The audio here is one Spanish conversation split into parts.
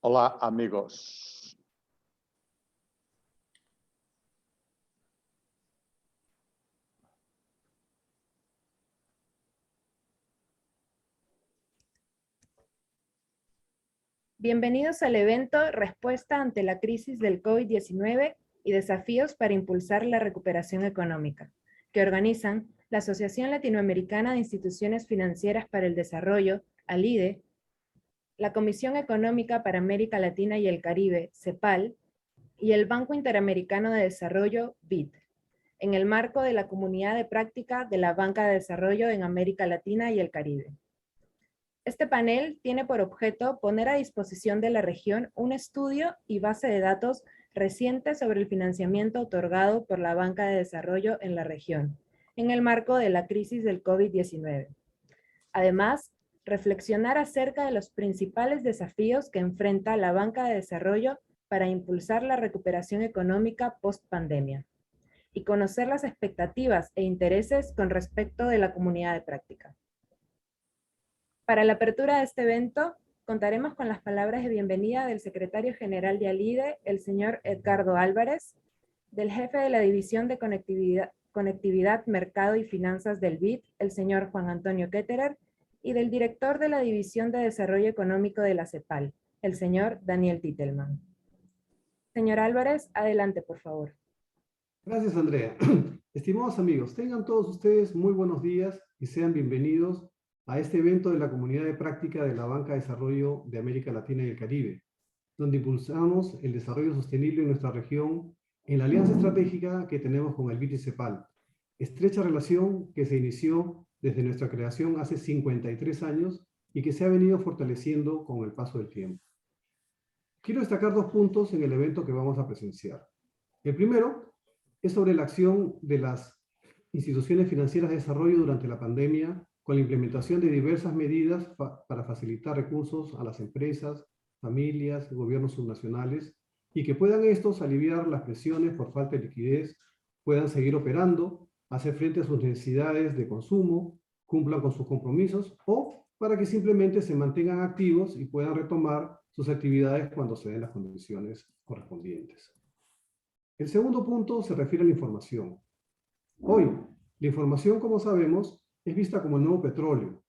Hola, amigos. Bienvenidos al evento Respuesta ante la crisis del COVID-19 y desafíos para impulsar la recuperación económica, que organizan la Asociación Latinoamericana de Instituciones Financieras para el Desarrollo, ALIDE, la Comisión Económica para América Latina y el Caribe, CEPAL, y el Banco Interamericano de Desarrollo, BID, en el marco de la Comunidad de Práctica de la Banca de Desarrollo en América Latina y el Caribe. Este panel tiene por objeto poner a disposición de la región un estudio y base de datos reciente sobre el financiamiento otorgado por la Banca de Desarrollo en la región, en el marco de la crisis del COVID-19. Además, reflexionar acerca de los principales desafíos que enfrenta la Banca de Desarrollo para impulsar la recuperación económica post-pandemia, y conocer las expectativas e intereses con respecto de la comunidad de práctica. Para la apertura de este evento, contaremos con las palabras de bienvenida del secretario general de ALIDE, el señor Edgardo Álvarez, del jefe de la División de Conectividad, Mercado y Finanzas del BID, el señor Juan Antonio Ketterer, y del director de la División de Desarrollo Económico de la CEPAL, el señor Daniel Titelman. Señor Álvarez, adelante, por favor. Gracias, Andrea. Estimados amigos, tengan todos ustedes muy buenos días y sean bienvenidos a este evento de la Comunidad de Práctica de la Banca de Desarrollo de América Latina y el Caribe, donde impulsamos el desarrollo sostenible en nuestra región en la alianza estratégica que tenemos con el BID y CEPAL, estrecha relación que se inició desde nuestra creación hace 53 años y que se ha venido fortaleciendo con el paso del tiempo. Quiero destacar dos puntos en el evento que vamos a presenciar. El primero es sobre la acción de las instituciones financieras de desarrollo durante la pandemia con la implementación de diversas medidas para facilitar recursos a las empresas, familias, gobiernos subnacionales y que puedan estos aliviar las presiones por falta de liquidez, puedan seguir operando, hacer frente a sus necesidades de consumo, cumplan con sus compromisos o para que simplemente se mantengan activos y puedan retomar sus actividades cuando se den las condiciones correspondientes. El segundo punto se refiere a la información. Hoy, la información, como sabemos, es vista como el nuevo petróleo,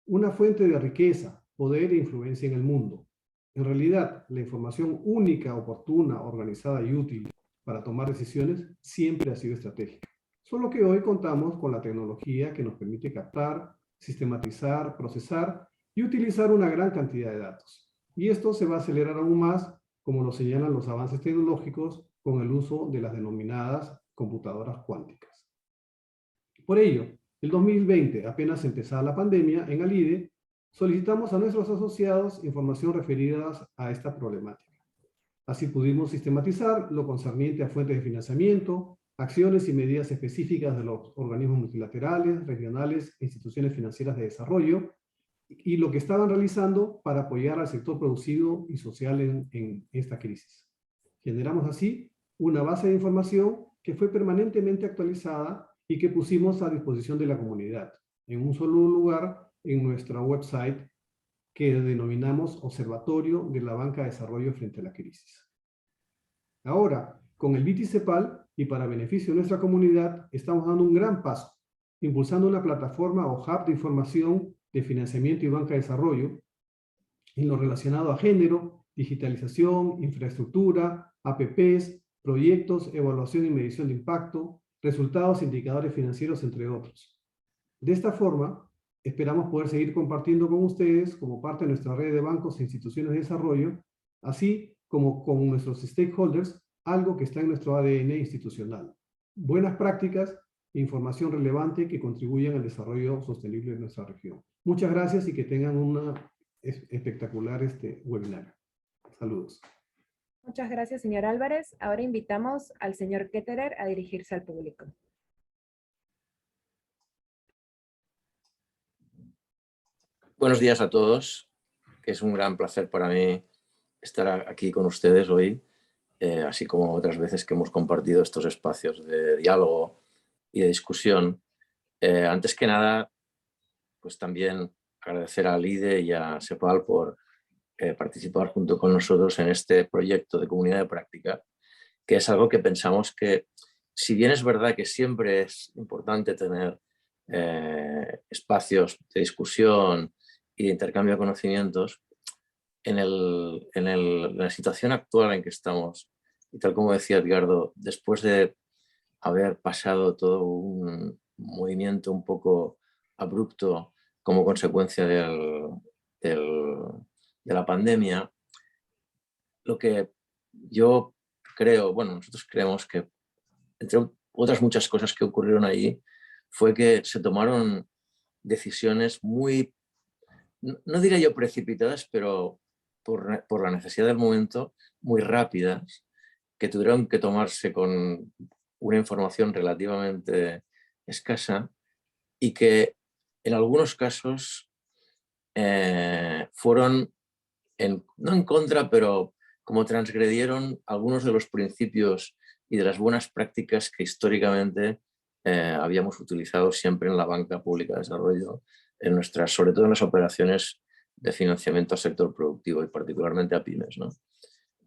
una fuente de riqueza, poder e influencia en el mundo. En realidad, la información única, oportuna, organizada y útil para tomar decisiones siempre ha sido estratégica. Solo que hoy contamos con la tecnología que nos permite captar, sistematizar, procesar y utilizar una gran cantidad de datos. Y esto se va a acelerar aún más, como lo señalan los avances tecnológicos con el uso de las denominadas computadoras cuánticas. Por ello, el 2020, apenas empezada la pandemia, en ALIDE, solicitamos a nuestros asociados información referida a esta problemática. Así pudimos sistematizar lo concerniente a fuentes de financiamiento, acciones y medidas específicas de los organismos multilaterales, regionales e instituciones financieras de desarrollo, y lo que estaban realizando para apoyar al sector producido y social en esta crisis. Generamos así una base de información que fue permanentemente actualizada y que pusimos a disposición de la comunidad en un solo lugar en nuestra website que denominamos Observatorio de la Banca de Desarrollo frente a la crisis. Ahora, con el BID y CEPAL y para beneficio de nuestra comunidad, estamos dando un gran paso, impulsando una plataforma o hub de información de financiamiento y banca de desarrollo en lo relacionado a género, digitalización, infraestructura, APPs, proyectos, evaluación y medición de impacto, resultados e indicadores financieros, entre otros. De esta forma, esperamos poder seguir compartiendo con ustedes, como parte de nuestra red de bancos e instituciones de desarrollo, así como con nuestros stakeholders, algo que está en nuestro ADN institucional. Buenas prácticas e información relevante que contribuyan al desarrollo sostenible de nuestra región. Muchas gracias y que tengan una espectacular webinar. Saludos. Muchas gracias, señor Álvarez. Ahora invitamos al señor Ketterer a dirigirse al público. Buenos días a todos, que es un gran placer para mí estar aquí con ustedes hoy, así como otras veces que hemos compartido estos espacios de diálogo y de discusión. Antes que nada, pues también agradecer a ALIDE y a CEPAL por participar junto con nosotros en este proyecto de comunidad de práctica, que es algo que pensamos que, si bien es verdad que siempre es importante tener espacios de discusión y de intercambio de conocimientos, en la situación actual en que estamos, y tal como decía Edgardo, después de haber pasado todo un movimiento un poco abrupto como consecuencia de la pandemia, lo que yo creo, bueno, nosotros creemos que, entre otras muchas cosas que ocurrieron allí, fue que se tomaron decisiones muy, no diría yo precipitadas, pero por la necesidad del momento, muy rápidas, que tuvieron que tomarse con una información relativamente escasa y que en algunos casos fueron, no en contra, pero como transgredieron algunos de los principios y de las buenas prácticas que históricamente habíamos utilizado siempre en la banca pública de desarrollo, sobre todo en las operaciones de financiamiento al sector productivo y particularmente a pymes, ¿no?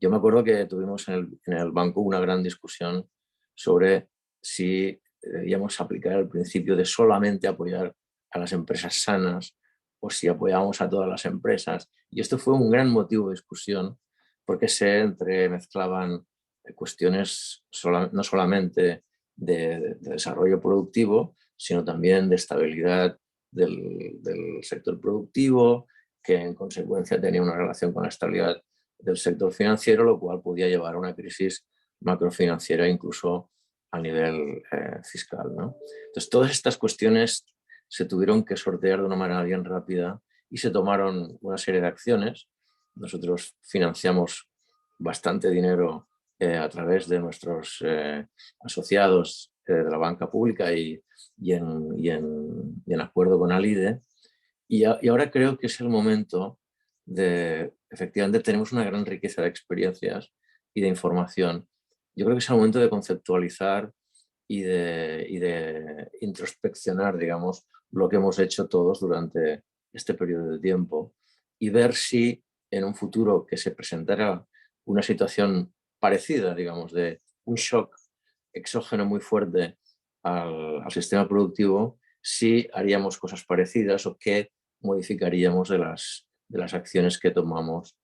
Yo me acuerdo que tuvimos en el banco una gran discusión sobre si debíamos aplicar el principio de solamente apoyar a las empresas sanas o si apoyábamos a todas las empresas. Y esto fue un gran motivo de discusión porque se entremezclaban cuestiones no solamente de desarrollo productivo, sino también de estabilidad del sector productivo, que en consecuencia tenía una relación con la estabilidad del sector financiero, lo cual podía llevar a una crisis macrofinanciera incluso a nivel fiscal, ¿no? Entonces, todas estas cuestiones se tuvieron que sortear de una manera bien rápida y se tomaron una serie de acciones. Nosotros financiamos bastante dinero a través de nuestros asociados de la banca pública y en acuerdo con Alide. Y ahora creo que es el momento de, efectivamente, tenemos una gran riqueza de experiencias y de información. Yo creo que es el momento de conceptualizar y de introspeccionar, digamos, lo que hemos hecho todos durante este periodo de tiempo y ver si en un futuro que se presentara una situación parecida, digamos, de un shock exógeno muy fuerte al sistema productivo, si haríamos cosas parecidas o qué modificaríamos de las acciones que tomamos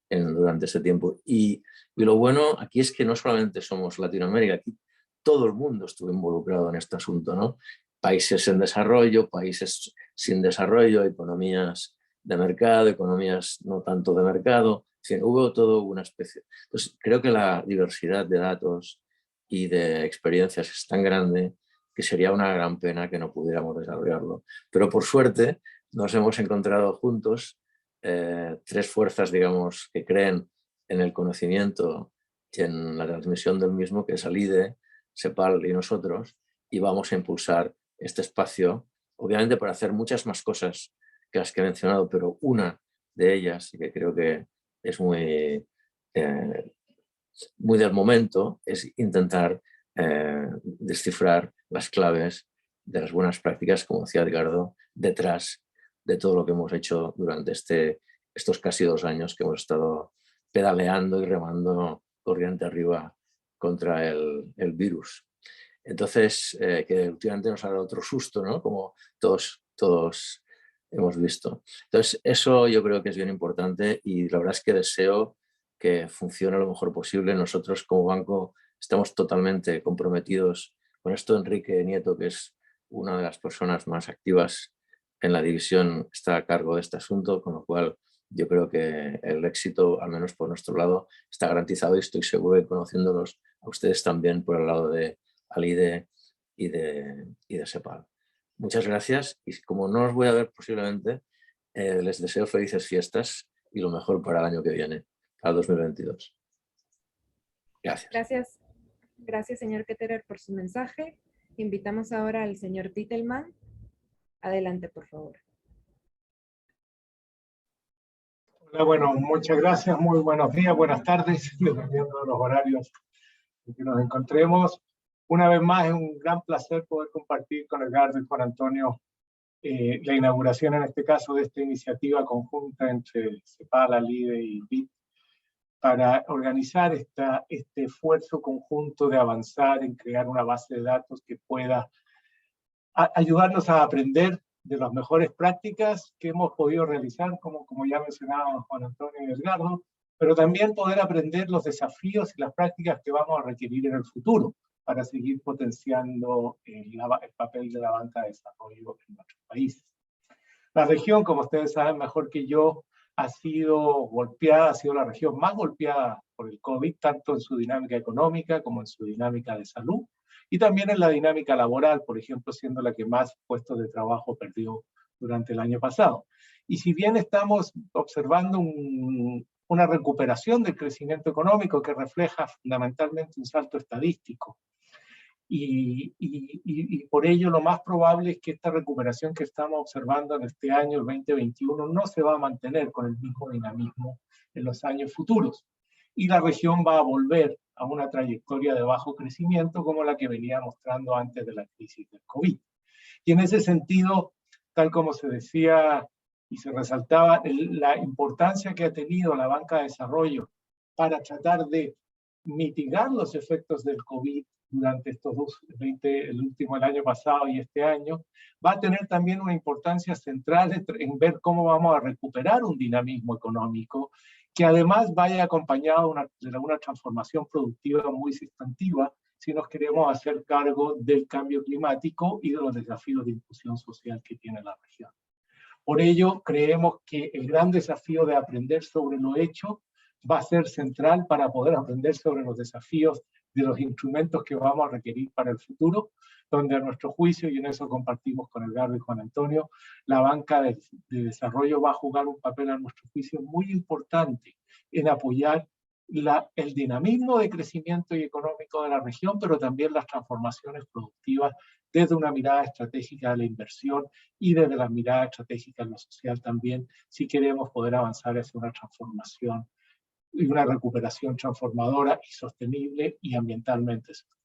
durante ese tiempo. Y lo bueno aquí es que no solamente somos Latinoamérica, aquí todo el mundo estuvo involucrado en este asunto, ¿no? Países en desarrollo, países sin desarrollo, economías de mercado, economías no tanto de mercado, en fin, hubo todo una especie. Entonces, creo que la diversidad de datos y de experiencias es tan grande que sería una gran pena que no pudiéramos desarrollarlo. Pero por suerte nos hemos encontrado juntos tres fuerzas, digamos, que creen en el conocimiento y en la transmisión del mismo, que es Alide, CEPAL y nosotros, y vamos a impulsar este espacio, obviamente para hacer muchas más cosas que las que he mencionado, pero una de ellas, y que creo que es muy del momento, es intentar descifrar las claves de las buenas prácticas, como decía Edgardo, detrás de todo lo que hemos hecho durante estos casi 2 años que hemos estado pedaleando y remando corriente arriba contra el virus. Entonces, que últimamente nos ha dado otro susto, ¿no? Como todos hemos visto. Entonces, eso yo creo que es bien importante y la verdad es que deseo que funcione lo mejor posible. Nosotros como banco estamos totalmente comprometidos con esto. Enrique Nieto, que es una de las personas más activas en la división, está a cargo de este asunto, con lo cual yo creo que el éxito, al menos por nuestro lado, está garantizado y estoy seguro de conociéndolos a ustedes también por el lado de Alide y de CEPAL. Muchas gracias y como no os voy a ver posiblemente, les deseo felices fiestas y lo mejor para el año que viene, para el 2022. Gracias. Gracias, señor Ketterer, por su mensaje. Invitamos ahora al señor Titelman. Adelante, por favor. Hola, bueno, muchas gracias, muy buenos días, buenas tardes, dependiendo de los horarios en que nos encontremos. Una vez más, es un gran placer poder compartir con Edgardo y Juan Antonio la inauguración en este caso de esta iniciativa conjunta entre CEPAL, ALIDE y BID para organizar este esfuerzo conjunto de avanzar en crear una base de datos que pueda ayudarnos a aprender de las mejores prácticas que hemos podido realizar, como ya mencionaban Juan Antonio y Edgardo, pero también poder aprender los desafíos y las prácticas que vamos a requerir en el futuro para seguir potenciando el papel de la banca de desarrollo en nuestros países. La región, como ustedes saben mejor que yo, ha sido golpeada, ha sido la región más golpeada por el COVID, tanto en su dinámica económica como en su dinámica de salud, y también en la dinámica laboral, por ejemplo, siendo la que más puestos de trabajo perdió durante el año pasado. Y si bien estamos observando una recuperación del crecimiento económico que refleja fundamentalmente un salto estadístico, y por ello lo más probable es que esta recuperación que estamos observando en este año, el 2021, no se va a mantener con el mismo dinamismo en los años futuros. Y la región va a volver a una trayectoria de bajo crecimiento como la que venía mostrando antes de la crisis del COVID. Y en ese sentido, tal como se decía y se resaltaba, la importancia que ha tenido la banca de desarrollo para tratar de mitigar los efectos del COVID durante estos el último, el año pasado y este año, va a tener también una importancia central en ver cómo vamos a recuperar un dinamismo económico que además vaya acompañado de una transformación productiva muy sustantiva si nos queremos hacer cargo del cambio climático y de los desafíos de inclusión social que tiene la región. Por ello, creemos que el gran desafío de aprender sobre lo hecho va a ser central para poder aprender sobre los desafíos de los instrumentos que vamos a requerir para el futuro, donde a nuestro juicio, y en eso compartimos con Edgardo y Juan Antonio, la banca de desarrollo va a jugar un papel a nuestro juicio muy importante en apoyar el dinamismo de crecimiento y económico de la región, pero también las transformaciones productivas desde una mirada estratégica de la inversión y desde la mirada estratégica en lo social también, si queremos poder avanzar hacia una transformación y una recuperación transformadora y sostenible y ambientalmente sostenible.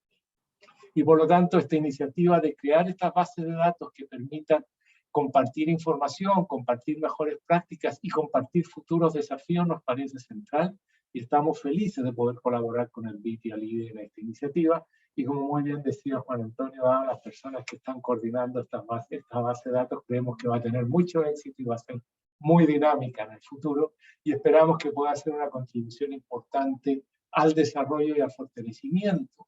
Y por lo tanto, esta iniciativa de crear estas bases de datos que permitan compartir información, compartir mejores prácticas y compartir futuros desafíos nos parece central y estamos felices de poder colaborar con el BID y ALIDE en esta iniciativa. Y como muy bien decía Juan Antonio, a las personas que están coordinando esta base de datos, creemos que va a tener mucho éxito y va a ser muy dinámica en el futuro y esperamos que pueda ser una contribución importante al desarrollo y al fortalecimiento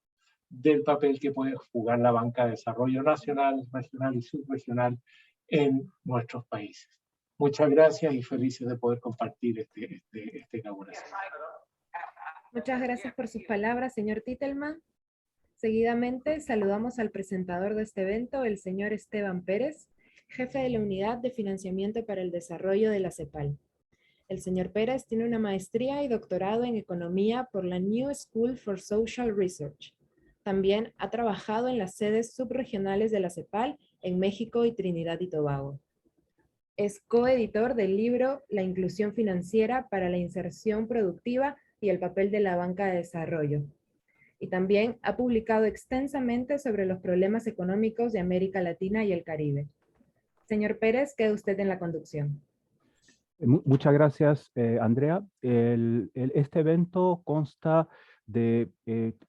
del papel que puede jugar la banca de desarrollo nacional, regional y subregional en nuestros países. Muchas gracias y felices de poder compartir esta inauguración. Muchas gracias por sus palabras, señor Titelman. Seguidamente saludamos al presentador de este evento, el señor Esteban Pérez, jefe de la Unidad de Financiamiento para el Desarrollo de la CEPAL. El señor Pérez tiene una maestría y doctorado en Economía por la New School for Social Research. También ha trabajado en las sedes subregionales de la CEPAL en México y Trinidad y Tobago. Es coeditor del libro La inclusión financiera para la inserción productiva y el papel de la banca de desarrollo. Y también ha publicado extensamente sobre los problemas económicos de América Latina y el Caribe. Señor Pérez, queda usted en la conducción. Muchas gracias, Andrea. Este evento consta de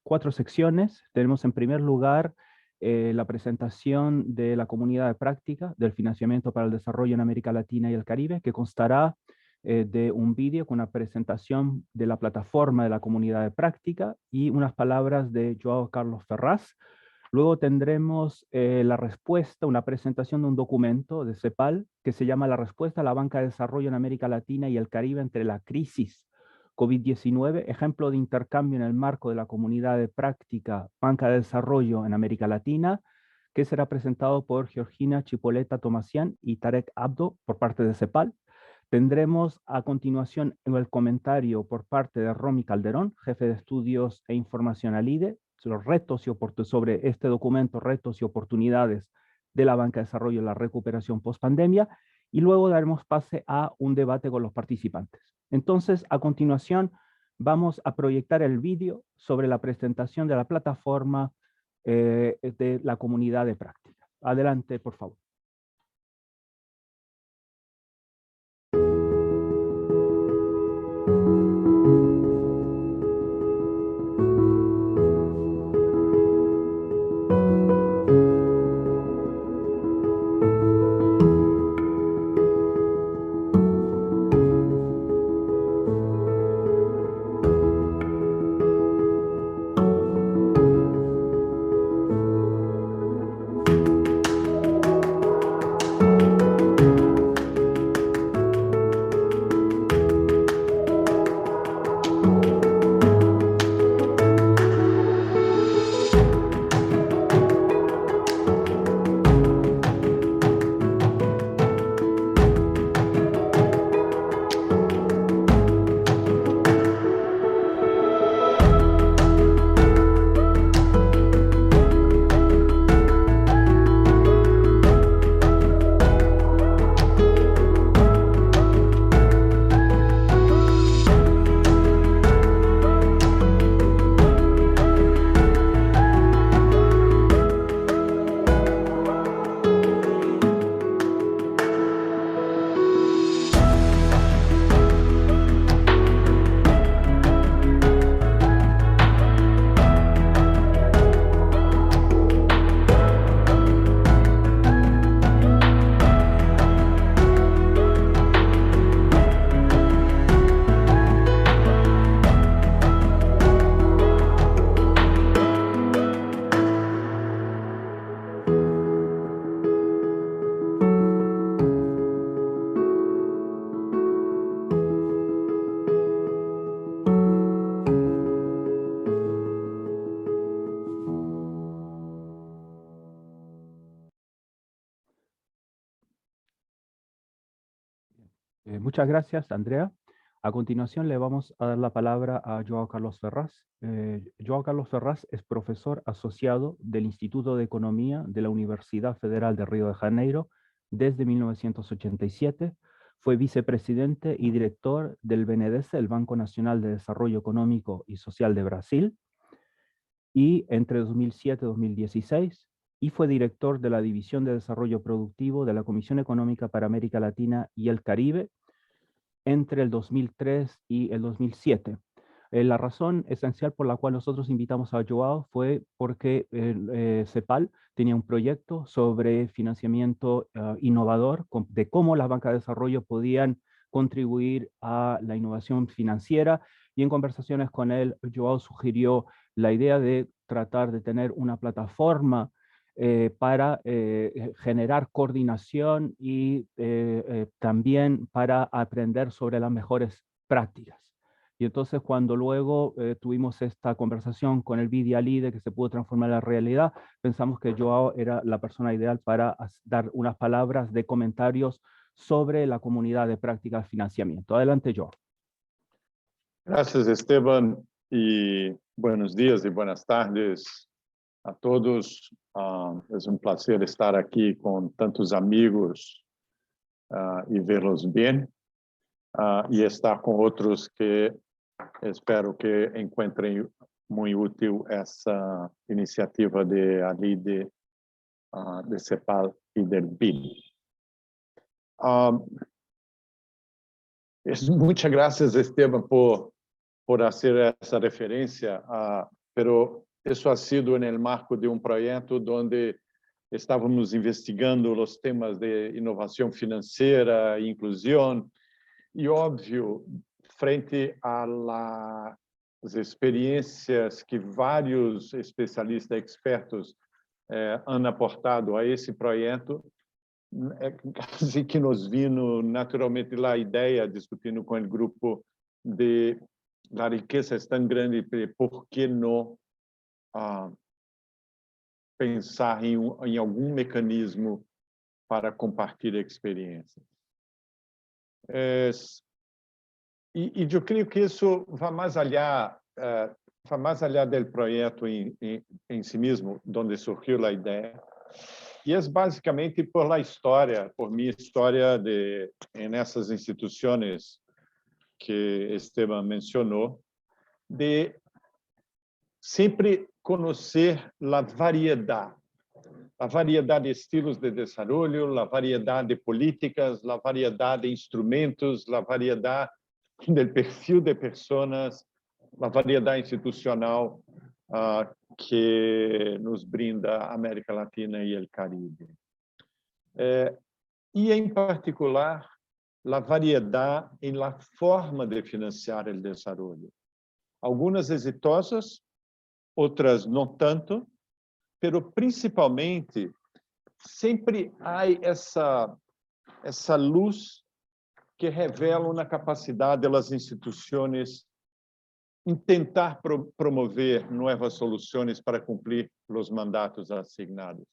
4 secciones. Tenemos en primer lugar la presentación de la comunidad de práctica del financiamiento para el desarrollo en América Latina y el Caribe, que constará de un vídeo con una presentación de la plataforma de la comunidad de práctica y unas palabras de Joao Carlos Ferraz. Luego tendremos la respuesta, una presentación de un documento de CEPAL que se llama La respuesta a la banca de desarrollo en América Latina y el Caribe entre la crisis COVID-19, ejemplo de intercambio en el marco de la comunidad de práctica banca de desarrollo en América Latina, que será presentado por Georgina Chipoleta Tomasian y Tarek Abdo por parte de CEPAL. Tendremos a continuación el comentario por parte de Romy Calderón, jefe de estudios e información ALIDE, los retos y sobre este documento, retos y oportunidades de la banca de desarrollo y la recuperación post-pandemia, y luego daremos pase a un debate con los participantes. Entonces, a continuación, vamos a proyectar el vídeo sobre la presentación de la plataforma de la comunidad de práctica. Adelante, por favor. Muchas gracias, Andrea. A continuación le vamos a dar la palabra a João Carlos Ferraz. João Carlos Ferraz es profesor asociado del Instituto de Economía de la Universidad Federal de Río de Janeiro desde 1987. Fue vicepresidente y director del BNDES, el Banco Nacional de Desarrollo Económico y Social de Brasil, y entre 2007 y 2016, y fue director de la División de Desarrollo Productivo de la Comisión Económica para América Latina y el Caribe entre el 2003 y el 2007. La razón esencial por la cual nosotros invitamos a João fue porque CEPAL tenía un proyecto sobre financiamiento innovador, de cómo las bancas de desarrollo podían contribuir a la innovación financiera, y en conversaciones con él, João sugirió la idea de tratar de tener una plataforma para generar coordinación y también para aprender sobre las mejores prácticas. Y entonces cuando luego tuvimos esta conversación con el Vidia Lide que se pudo transformar en la realidad, pensamos que João era la persona ideal para dar unas palabras de comentarios sobre la comunidad de práctica de financiamiento. Adelante, João. Gracias, Esteban, y buenos días y buenas tardes a todos. Es un placer estar aquí con tantos amigos y verlos bien, y estar con otros que espero que encuentren muy útil esa iniciativa de ALIDE, de CEPAL y del BID. Muchas gracias, Esteban, por hacer esa referencia, pero eso ha sido en el marco de un proyecto donde estábamos investigando los temas de innovación financiera e inclusión, y obvio, frente a las experiencias que varios especialistas expertos han aportado a esse projeto, casi que nos vino naturalmente a ideia, discutindo com o grupo, de a riqueza é tão grande, por que não pensar em algum mecanismo para compartilhar experiências. E eu creio que isso vai mais allá do projeto em si mesmo, onde surgiu a ideia. E é basicamente por la história, por minha história nessas instituições que Esteban mencionou, de sempre conhecer a variedade de estilos de desenvolvimento, a variedade de políticas, a variedade de instrumentos, a variedade do perfil de pessoas, a variedade institucional que nos brinda a América Latina e o Caribe. E, em particular, a variedade em la forma de financiar o desenvolvimento. Algumas exitosas, outras não tanto, pero principalmente sempre há essa luz que revela uma capacidade das instituições tentar promover novas soluções para cumprir os mandatos assignados.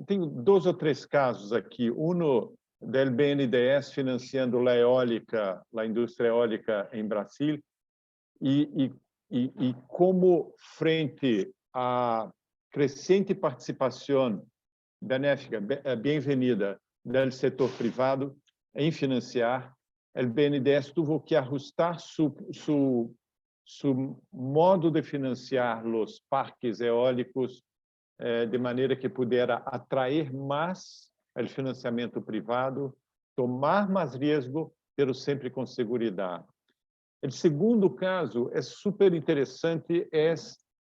Tenho 2 ou 3 casos aqui. Um del BNDES financiando a eólica, a indústria eólica em Brasil, e como, frente à crescente participação benéfica, bem-vinda, do setor privado em financiar, o BNDES teve que ajustar su modo de financiar os parques eólicos de maneira que pudesse atrair mais o financiamento privado, tomar mais risco, mas sempre com segurança. O segundo caso é super interessante, é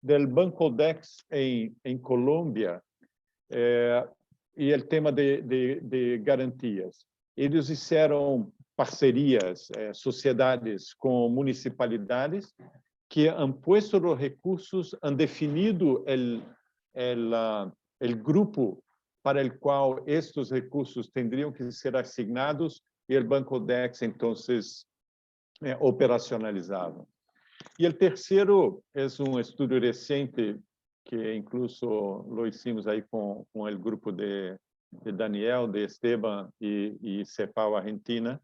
do Banco Dex em Colômbia, e o tema de garantias. Eles fizeram parcerias, sociedades com municipalidades que han puesto os recursos, han definido o grupo para o qual estes recursos teriam que ser assignados, e o Banco Dex, então, operacionalizava. E o terceiro é estudo recente, que incluso lo hicimos aí com o grupo de Daniel, de Esteban e CEPAL Argentina,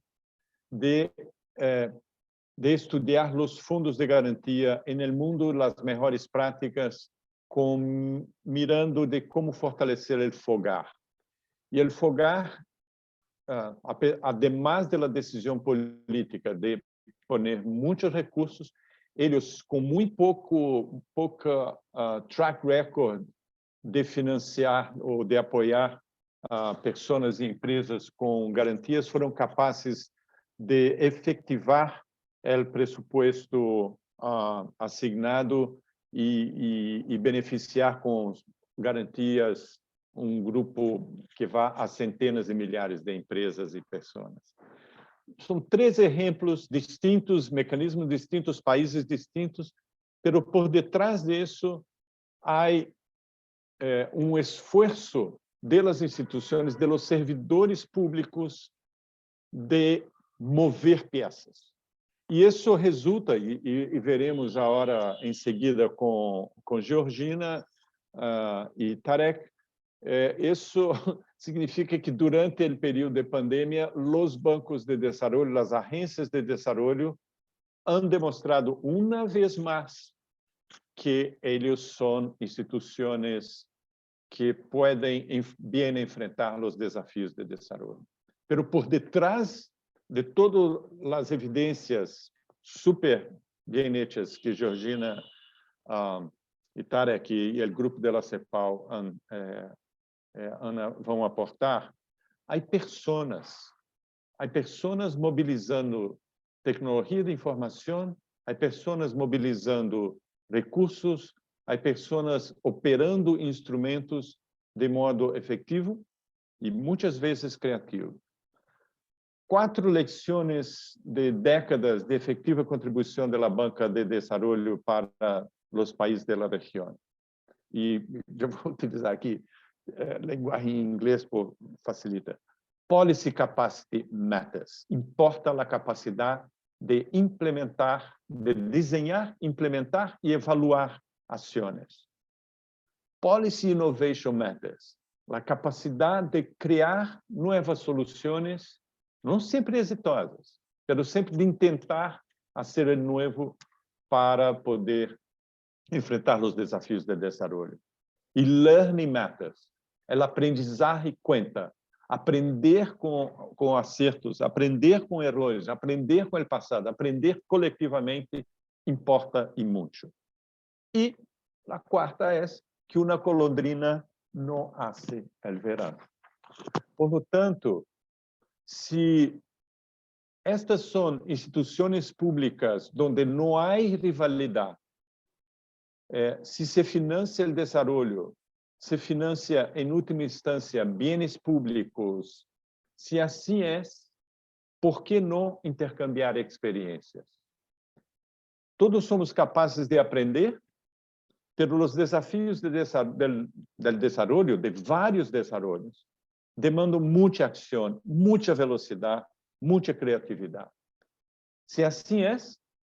de estudar os fundos de garantia no mundo, as melhores práticas, mirando de como fortalecer o FOGAR. E o FOGAR, además da decisão política de poner muitos recursos, eles com muito pouca track record de financiar ou de apoiar pessoas e empresas com garantias, foram capazes de efetivar o presupuesto assignado e beneficiar com garantias grupo que vai a centenas de milhares de empresas e pessoas. São 3 exemplos distintos, mecanismos distintos, países distintos, mas por detrás disso há esforço das instituições, dos servidores públicos, de mover peças. E isso resulta, e veremos agora em seguida com Georgina e Tarek, isso significa que durante o período de pandemia, os bancos de desenvolvimento, as agências de desenvolvimento, han demonstrado uma vez mais que eles são instituições que podem bem enfrentar os desafios de desenvolvimento. Mas por detrás de todas as evidências super bem hechas que Georgina e Tarek e o grupo da CEPAL vão aportar, há pessoas mobilizando tecnologia de informação, há pessoas mobilizando recursos, há pessoas operando instrumentos de modo efetivo e muitas vezes criativo. 4 lições de décadas de efetiva contribuição da banca de desenvolvimento para os países da região. E eu vou utilizar aqui linguagem em inglês por facilita. Policy capacity matters. Importa a capacidade de implementar, de desenhar, implementar e evaluar ações. Policy innovation matters. A capacidade de criar novas soluções, não sempre exitosas, mas sempre de tentar fazer novo para poder enfrentar os desafios do desenvolvimento. E learning matters. O aprendizagem conta. Aprender com acertos, aprender com erros, aprender com o passado, aprender coletivamente importa e muito. E a quarta é que uma golondrina não hace el verano. Por lo tanto, se estas são instituições públicas onde não há rivalidade, se se financia o desenvolvimento, se financia, em última instância, bens públicos, se assim é, por que não intercambiar experiências? Todos somos capazes de aprender, mas os desafios do desenvolvimento, de vários desenvolvimentos, demandam muita ação, muita velocidade, muita criatividade. Se assim é,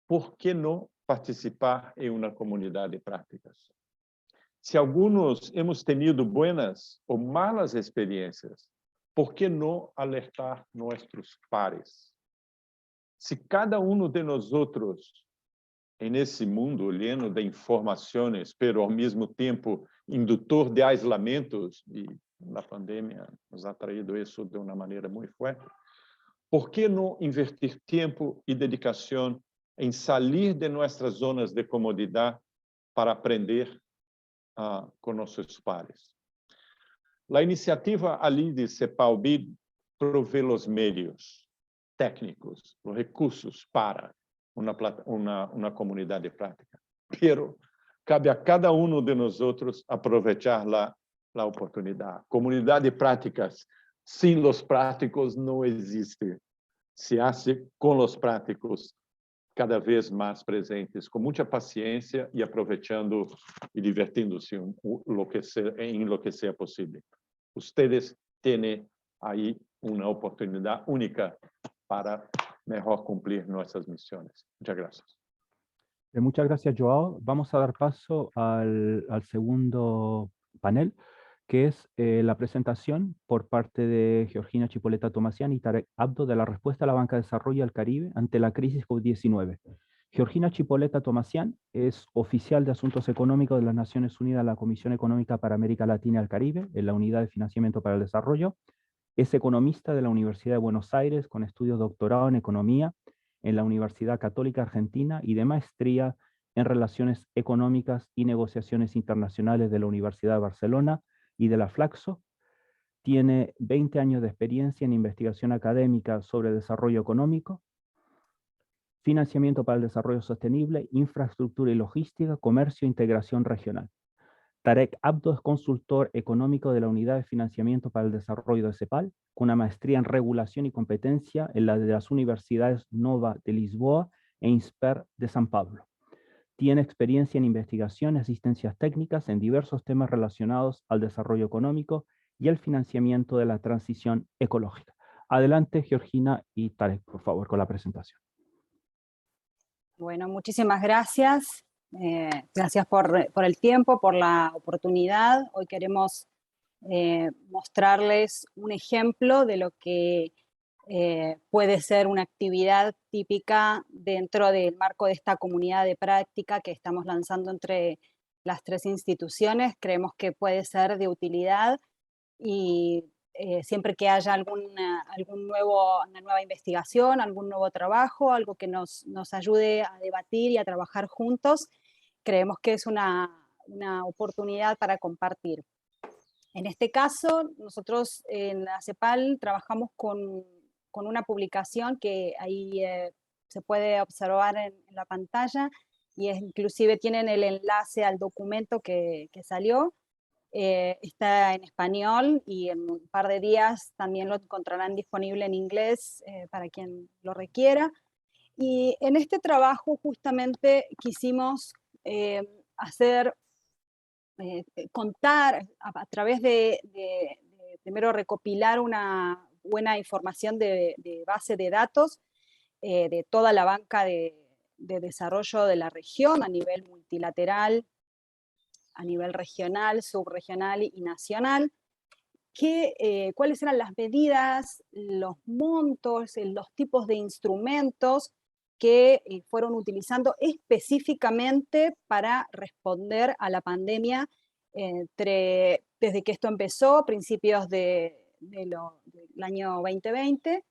por que não participar em uma comunidade de práticas. Se alguns hemos tenido buenas ou malas experiências, por que não alertar nossos pares? Se cada de nós nesse mundo lleno de informações, pero ao mesmo tempo indutor de aislamentos, e a pandemia nos ha traído isso de uma maneira muito forte, por que não invertir tempo e dedicação em sair de nossas zonas de comodidade para aprender com nossos pares? A iniciativa ali de CEPAL-BID provê os meios técnicos, os recursos para uma comunidade prática. Pero cabe a cada de nós aproveitar a oportunidade. Comunidade de práticas sem os práticos não existe. Se hace com os práticos cada vez mais presentes, com muita paciência e aproveitando e divertindo-se em lo que seja possível. Ustedes têm aí uma oportunidade única para mejor cumplir nuestras misiones. Muchas gracias. Muchas gracias, Joao. Vamos a dar paso al segundo panel, que es la presentación por parte de Georgina Chipoletta Tomassian y Tarek Abdo de la respuesta a la Banca de Desarrollo al Caribe ante la crisis COVID-19. Georgina Chipoletta Tomassian es oficial de Asuntos Económicos de las Naciones Unidas en la Comisión Económica para América Latina y el Caribe, en la Unidad de Financiamiento para el Desarrollo. Es economista de la Universidad de Buenos Aires, con estudios de doctorado en Economía en la Universidad Católica Argentina y de maestría en Relaciones Económicas y Negociaciones Internacionales de la Universidad de Barcelona y de la Flaxo. Tiene 20 años de experiencia en investigación académica sobre desarrollo económico, financiamiento para el desarrollo sostenible, infraestructura y logística, comercio e integración regional. Tarek Abdo es consultor económico de la Unidad de Financiamiento para el Desarrollo de CEPAL, con una maestría en Regulación y Competencia en la de las Universidades Nova de Lisboa e INSPER de San Pablo. Tiene experiencia en investigación y asistencias técnicas en diversos temas relacionados al desarrollo económico y el financiamiento de la transición ecológica. Adelante, Georgina y Tarek, por favor, con la presentación. Bueno, muchísimas gracias. Gracias por el tiempo, por la oportunidad. Hoy queremos mostrarles un ejemplo de lo que puede ser una actividad típica dentro del marco de esta comunidad de práctica que estamos lanzando entre las tres instituciones. Creemos que puede ser de utilidad y siempre que haya una nueva investigación, algún nuevo trabajo, algo que nos ayude a debatir y a trabajar juntos, creemos que es una oportunidad para compartir. En este caso, nosotros en la CEPAL trabajamos con una publicación que ahí se puede observar en la pantalla y inclusive tienen el enlace al documento que salió. Está en español y en un par de días también lo encontrarán disponible en inglés para quien lo requiera. Y en este trabajo justamente quisimos contar a través de primero recopilar una buena información de base de datos de toda la banca de desarrollo de la región a nivel multilateral, a nivel regional, subregional y nacional, cuáles eran las medidas, los montos, los tipos de instrumentos que fueron utilizando específicamente para responder a la pandemia desde que esto empezó, a principios del año 2020,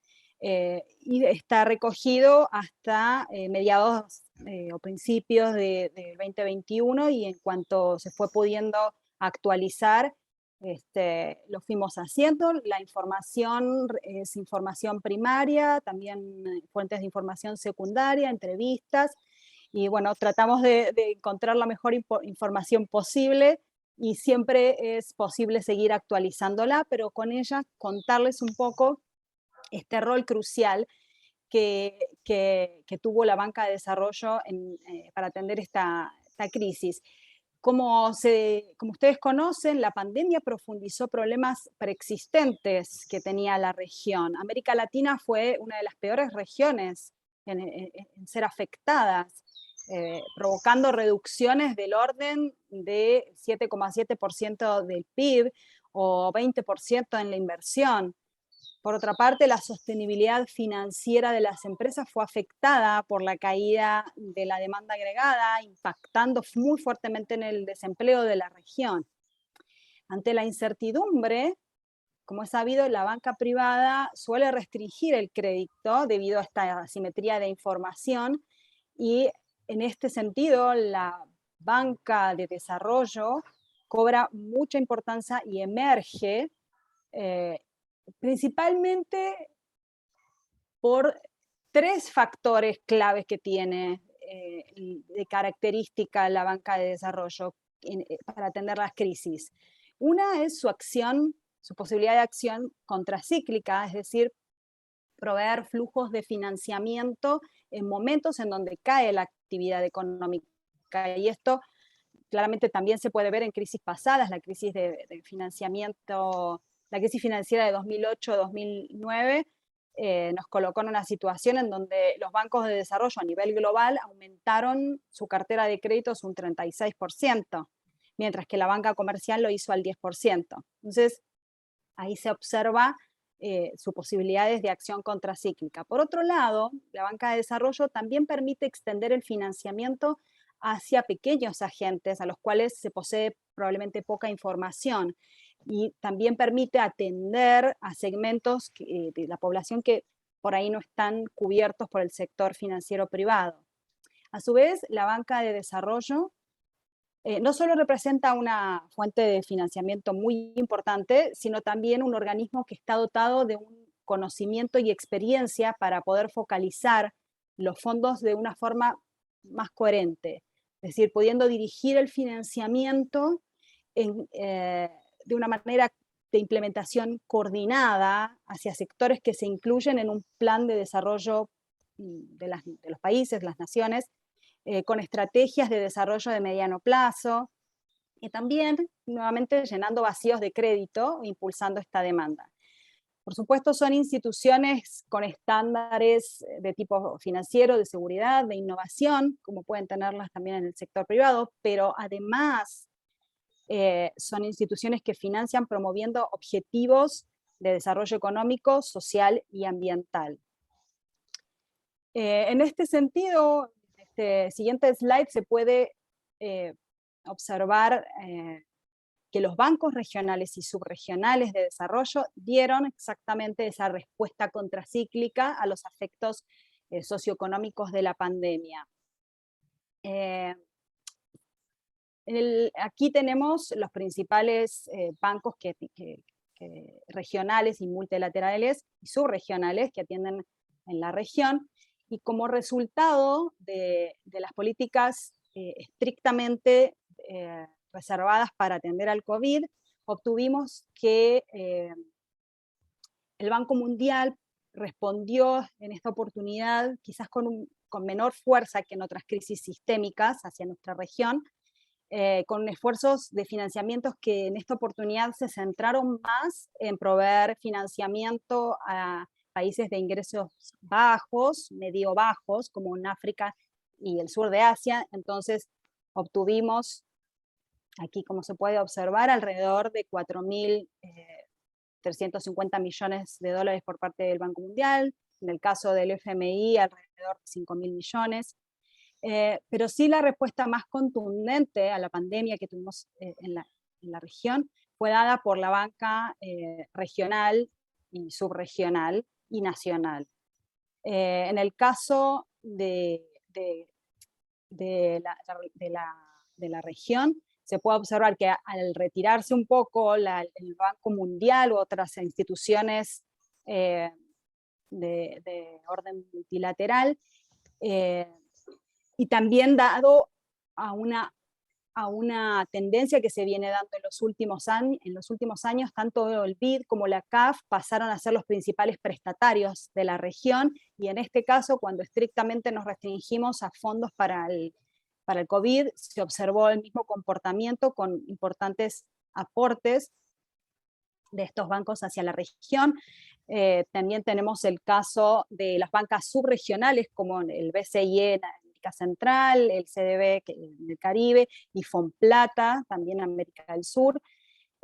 y está recogido hasta mediados o principios del 2021, y en cuanto se fue pudiendo actualizar, lo fuimos haciendo. La información es información primaria, también fuentes de información secundaria, entrevistas, y bueno, tratamos de encontrar la mejor información posible, y siempre es posible seguir actualizándola, pero con ella contarles un poco este rol crucial que tuvo la banca de desarrollo para atender esta crisis. Como ustedes conocen, la pandemia profundizó problemas preexistentes que tenía la región. América Latina fue una de las peores regiones en ser afectadas. provocando reducciones del orden de 7,7% del PIB o 20% en la inversión. Por otra parte, la sostenibilidad financiera de las empresas fue afectada por la caída de la demanda agregada, impactando muy fuertemente en el desempleo de la región. Ante la incertidumbre, como es sabido, la banca privada suele restringir el crédito debido a esta asimetría de información, y en este sentido la banca de desarrollo cobra mucha importancia y emerge principalmente por tres factores claves que tiene de característica la banca de desarrollo para atender las crisis. Una es su acción, su posibilidad de acción contracíclica, es decir, proveer flujos de financiamiento en momentos en donde cae la actividad económica. Y esto claramente también se puede ver en crisis pasadas, la crisis de financiamiento, la crisis financiera de 2008-2009 nos colocó en una situación en donde los bancos de desarrollo a nivel global aumentaron su cartera de créditos un 36%, mientras que la banca comercial lo hizo al 10%. Entonces, ahí se observa sus posibilidades de acción contracíclica. Por otro lado, la banca de desarrollo también permite extender el financiamiento hacia pequeños agentes a los cuales se posee probablemente poca información, y también permite atender a segmentos de la población que por ahí no están cubiertos por el sector financiero privado. A su vez, la banca de desarrollo no solo representa una fuente de financiamiento muy importante, sino también un organismo que está dotado de un conocimiento y experiencia para poder focalizar los fondos de una forma más coherente, es decir, pudiendo dirigir el financiamiento de una manera de implementación coordinada hacia sectores que se incluyen en un plan de desarrollo de los países, las naciones, con estrategias de desarrollo de mediano plazo, y también, nuevamente, llenando vacíos de crédito e impulsando esta demanda. Por supuesto, son instituciones con estándares de tipo financiero, de seguridad, de innovación, como pueden tenerlas también en el sector privado, pero además son instituciones que financian promoviendo objetivos de desarrollo económico, social y ambiental. En este sentido, en este siguiente slide se puede observar que los bancos regionales y subregionales de desarrollo dieron exactamente esa respuesta contracíclica a los efectos socioeconómicos de la pandemia. Aquí tenemos los principales bancos regionales y multilaterales y subregionales que atienden en la región, y como resultado de las políticas estrictamente reservadas para atender al COVID, obtuvimos que el Banco Mundial respondió en esta oportunidad quizás con menor fuerza que en otras crisis sistémicas hacia nuestra región, con esfuerzos de financiamientos que en esta oportunidad se centraron más en proveer financiamiento a países de ingresos bajos, medio bajos, como en África y el sur de Asia. Entonces obtuvimos, aquí como se puede observar, alrededor de 4.350 millones de dólares por parte del Banco Mundial, en el caso del FMI alrededor de 5.000 millones. Pero sí, la respuesta más contundente a la pandemia que tuvimos en la región fue dada por la banca regional y subregional y nacional. En el caso de la región, se puede observar que al retirarse un poco el Banco Mundial u otras instituciones de orden multilateral, y también dado a una tendencia que se viene dando en los últimos años, tanto el BID como la CAF pasaron a ser los principales prestatarios de la región, y en este caso, cuando estrictamente nos restringimos a fondos para el COVID, se observó el mismo comportamiento con importantes aportes de estos bancos hacia la región. También tenemos el caso de las bancas subregionales, como el BCIE en América Central, el CDB en el Caribe, y Fonplata, también en América del Sur.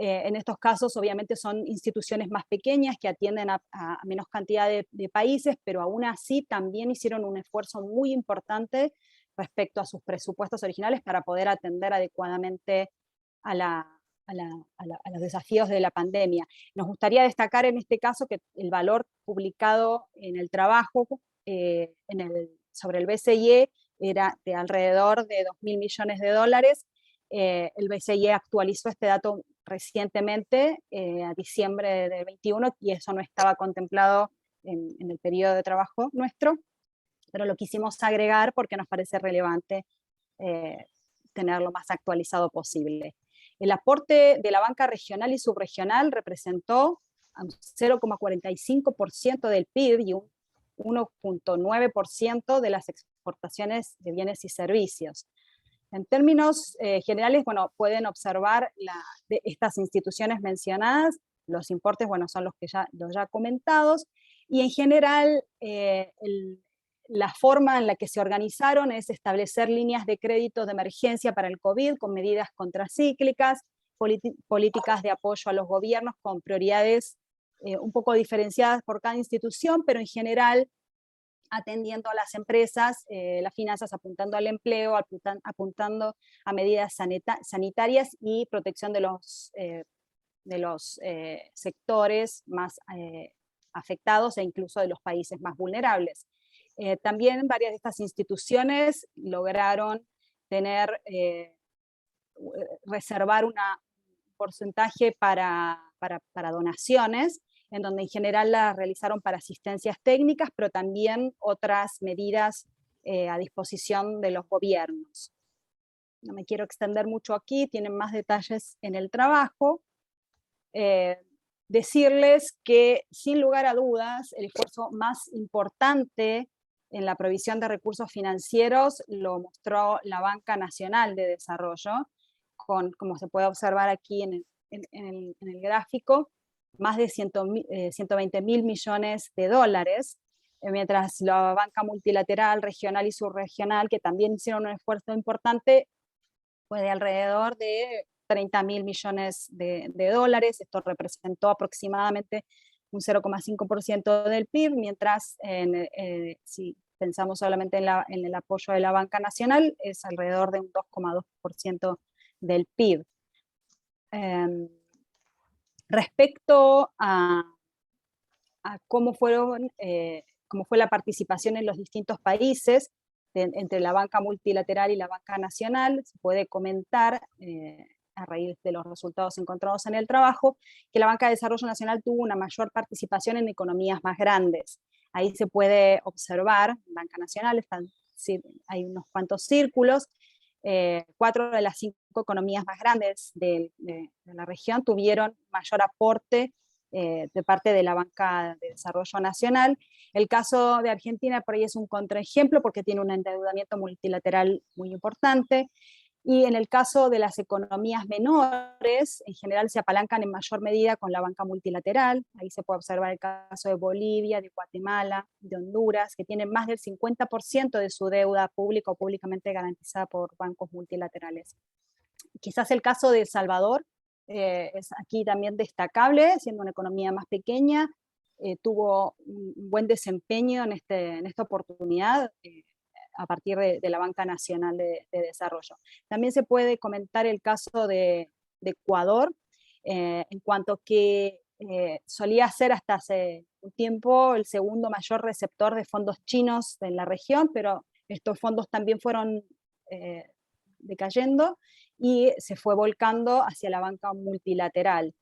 En estos casos, obviamente, son instituciones más pequeñas que atienden a menos cantidad de países, pero aún así también hicieron un esfuerzo muy importante respecto a sus presupuestos originales para poder atender adecuadamente a los desafíos de la pandemia. Nos gustaría destacar en este caso que el valor publicado en el trabajo sobre el BCIE era de alrededor de 2.000 millones de dólares. El BCIE actualizó este dato recientemente, a diciembre del 21, y eso no estaba contemplado en el periodo de trabajo nuestro, pero lo quisimos agregar porque nos parece relevante tenerlo lo más actualizado posible. El aporte de la banca regional y subregional representó un 0,45% del PIB y un 1,9% de las exportaciones de bienes y servicios. En términos generales, bueno, pueden observar de estas instituciones mencionadas, los importes, bueno, son los ya comentados, y en general la forma en la que se organizaron es establecer líneas de crédito de emergencia para el COVID con medidas contracíclicas, políticas de apoyo a los gobiernos con prioridades un poco diferenciadas por cada institución, pero en general atendiendo a las empresas, las finanzas apuntando al empleo, apuntando a medidas sanitarias y protección de los sectores más afectados e incluso de los países más vulnerables. También varias de estas instituciones lograron reservar un porcentaje para donaciones, en donde en general las realizaron para asistencias técnicas, pero también otras medidas a disposición de los gobiernos. No me quiero extender mucho aquí, tienen más detalles en el trabajo. Decirles que, sin lugar a dudas, el esfuerzo más importante en la provisión de recursos financieros lo mostró la Banca Nacional de Desarrollo, como se puede observar aquí en el gráfico, más de 120.000 millones de dólares, mientras la banca multilateral, regional y subregional, que también hicieron un esfuerzo importante, fue de alrededor de 30.000 millones de dólares. Esto representó aproximadamente un 0,5% del PIB, mientras si pensamos solamente en el apoyo de la banca nacional, es alrededor de un 2,2% del PIB. Respecto a cómo fue la participación en los distintos países entre la banca multilateral y la banca nacional, se puede comentar, a raíz de los resultados encontrados en el trabajo, que la Banca de Desarrollo Nacional tuvo una mayor participación en economías más grandes. Ahí se puede observar, en Banca Nacional hay unos cuantos círculos, 4 de las 5 economías más grandes de la región tuvieron mayor aporte de parte de la Banca de Desarrollo Nacional. El caso de Argentina por ahí es un contraejemplo porque tiene un endeudamiento multilateral muy importante, y en el caso de las economías menores, en general se apalancan en mayor medida con la banca multilateral. Ahí se puede observar el caso de Bolivia, de Guatemala, de Honduras, que tienen más del 50% de su deuda pública o públicamente garantizada por bancos multilaterales. Quizás el caso de El Salvador es aquí también destacable, siendo una economía más pequeña, tuvo un buen desempeño en esta oportunidad, a partir de la Banca Nacional de Desarrollo. También se puede comentar el caso de Ecuador, en cuanto que solía ser hasta hace un tiempo el segundo mayor receptor de fondos chinos en la región, pero estos fondos también fueron decayendo y se fue volcando hacia la banca multilateral.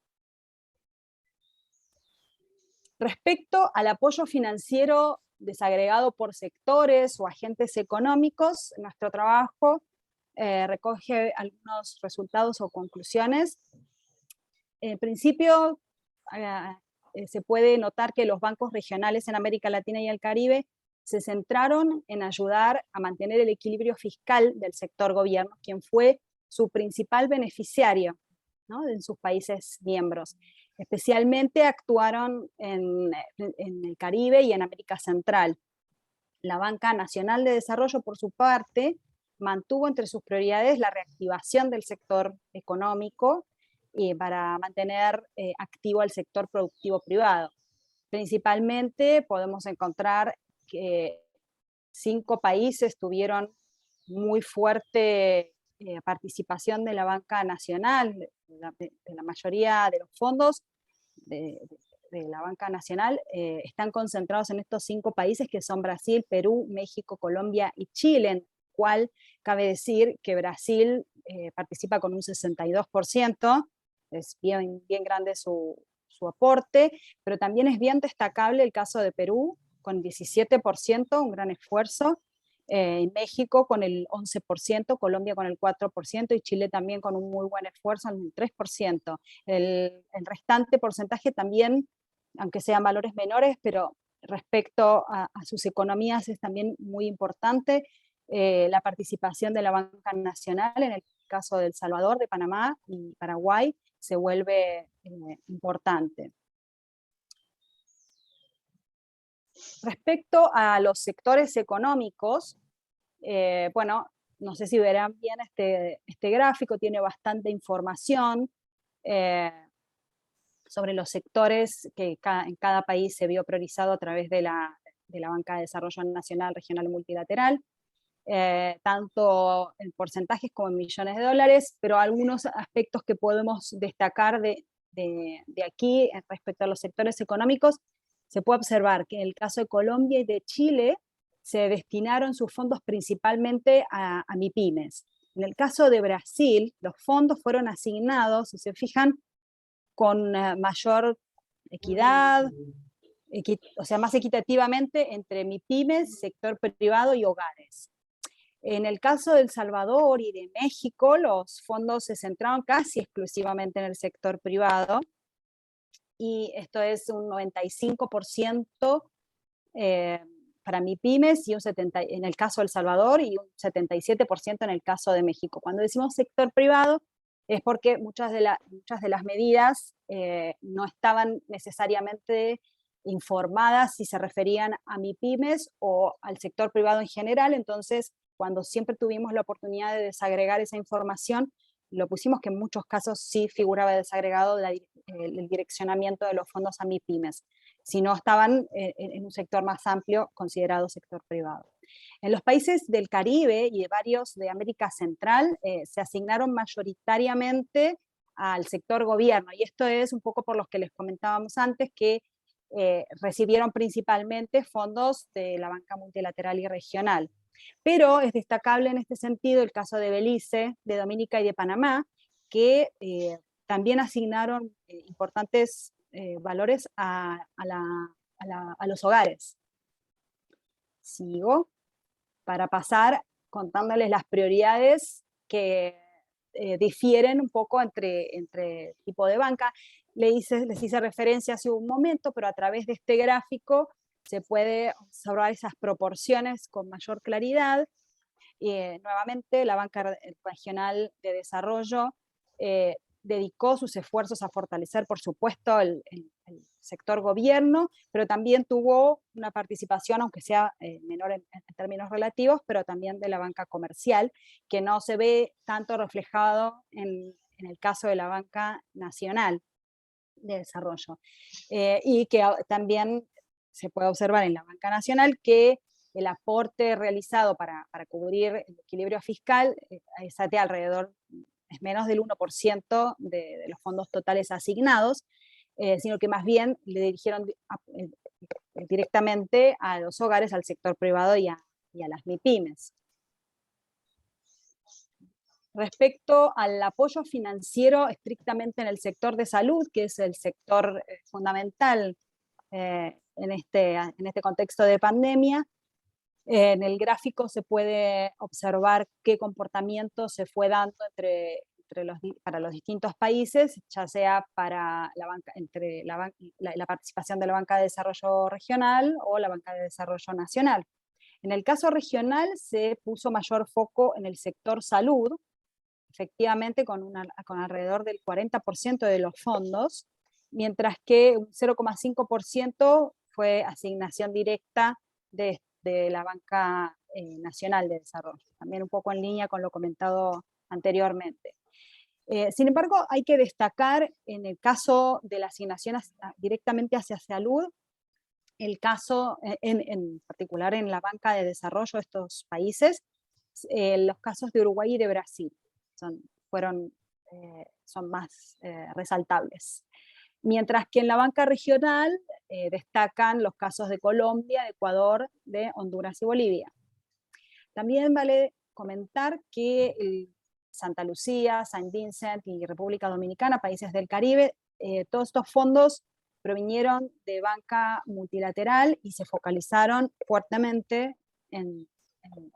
Respecto al apoyo financiero desagregado por sectores o agentes económicos, nuestro trabajo recoge algunos resultados o conclusiones. En principio, se puede notar que los bancos regionales en América Latina y el Caribe se centraron en ayudar a mantener el equilibrio fiscal del sector gobierno, quien fue su principal beneficiario, ¿no?, en sus países miembros. Especialmente actuaron en el Caribe y en América Central. La Banca Nacional de Desarrollo, por su parte, mantuvo entre sus prioridades la reactivación del sector económico para mantener activo el sector productivo privado. Principalmente podemos encontrar que 5 países tuvieron muy fuerte participación de la banca nacional, de la mayoría de los fondos de la banca nacional están concentrados en estos 5 países que son Brasil, Perú, México, Colombia y Chile, en el cual cabe decir que Brasil participa con un 62%, es bien grande su aporte, pero también es bien destacable el caso de Perú, con 17%, un gran esfuerzo, México con el 11%, Colombia con el 4% y Chile también con un muy buen esfuerzo, en el 3%. El restante porcentaje también, aunque sean valores menores, pero respecto a sus economías es también muy importante. La participación de la banca nacional, en el caso de El Salvador, de Panamá y Paraguay, se vuelve importante. Respecto a los sectores económicos, bueno, no sé si verán bien este gráfico, tiene bastante información sobre los sectores que en cada país se vio priorizado a través de la Banca de Desarrollo Nacional, Regional y Multilateral, tanto en porcentajes como en millones de dólares, pero algunos aspectos que podemos destacar de aquí respecto a los sectores económicos. Se puede observar que en el caso de Colombia y de Chile se destinaron sus fondos principalmente a MIPYMES. En el caso de Brasil, los fondos fueron asignados, si se fijan, con mayor equidad, o sea, más equitativamente entre MIPYMES, sector privado y hogares. En el caso de El Salvador y de México, los fondos se centraron casi exclusivamente en el sector privado, y esto es un 95% para MIPYMES y en el caso de El Salvador y un 77% en el caso de México. Cuando decimos sector privado es porque muchas de las medidas no estaban necesariamente informadas si se referían a MIPYMES o al sector privado en general. Entonces, cuando siempre tuvimos la oportunidad de desagregar esa información, lo pusimos que en muchos casos sí figuraba desagregado el direccionamiento de los fondos a MIPYMES, si no estaban en un sector más amplio considerado sector privado. En los países del Caribe y de varios de América Central se asignaron mayoritariamente al sector gobierno, y esto es un poco por los que les comentábamos antes, que recibieron principalmente fondos de la banca multilateral y regional. Pero es destacable en este sentido el caso de Belice, de Dominica y de Panamá, que también asignaron importantes valores a los hogares. Sigo para pasar contándoles las prioridades que difieren un poco entre tipo de banca. Les hice referencia hace un momento, pero a través de este gráfico se puede observar esas proporciones con mayor claridad. Nuevamente, la Banca Regional de Desarrollo dedicó sus esfuerzos a fortalecer, por supuesto, el sector gobierno, pero también tuvo una participación, aunque sea menor en términos relativos, pero también de la banca comercial, que no se ve tanto reflejado en el caso de la Banca Nacional de Desarrollo. Y que también se puede observar en la Banca Nacional que el aporte realizado para cubrir el equilibrio fiscal es de alrededor, es menos del 1% de los fondos totales asignados, sino que más bien le dirigieron directamente a los hogares, al sector privado y a las MIPYMES. Respecto al apoyo financiero estrictamente en el sector de salud, que es el sector fundamental en este contexto de pandemia, en el gráfico se puede observar qué comportamiento se fue dando para los distintos países, ya sea para la participación de la Banca de Desarrollo Regional o la Banca de Desarrollo Nacional. En el caso regional se puso mayor foco en el sector salud, efectivamente con alrededor del 40% de los fondos, mientras que un 0,5% fue asignación directa de de la Banca Nacional de Desarrollo, también un poco en línea con lo comentado anteriormente. Sin embargo, hay que destacar en el caso de la asignación directamente hacia salud, el caso, en particular en la banca de desarrollo de estos países, los casos de Uruguay y de Brasil son más resaltables. Mientras que en la banca regional destacan los casos de Colombia, de Ecuador, de Honduras y Bolivia. También vale comentar que Santa Lucía, Saint Vincent y República Dominicana, países del Caribe, todos estos fondos provinieron de banca multilateral y se focalizaron fuertemente en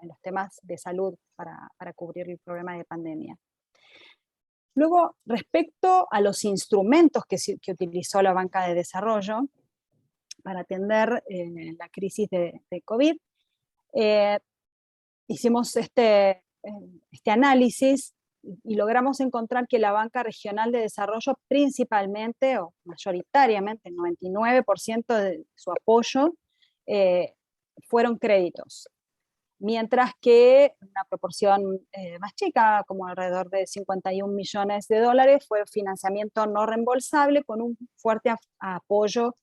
los temas de salud para cubrir el problema de pandemia. Luego, respecto a los instrumentos que utilizó la banca de desarrollo para atender la crisis de COVID, hicimos este análisis y logramos encontrar que la banca regional de desarrollo principalmente o mayoritariamente, el 99% de su apoyo fueron créditos, mientras que una proporción más chica, como alrededor de 51 millones de dólares, fue financiamiento no reembolsable con un fuerte apoyo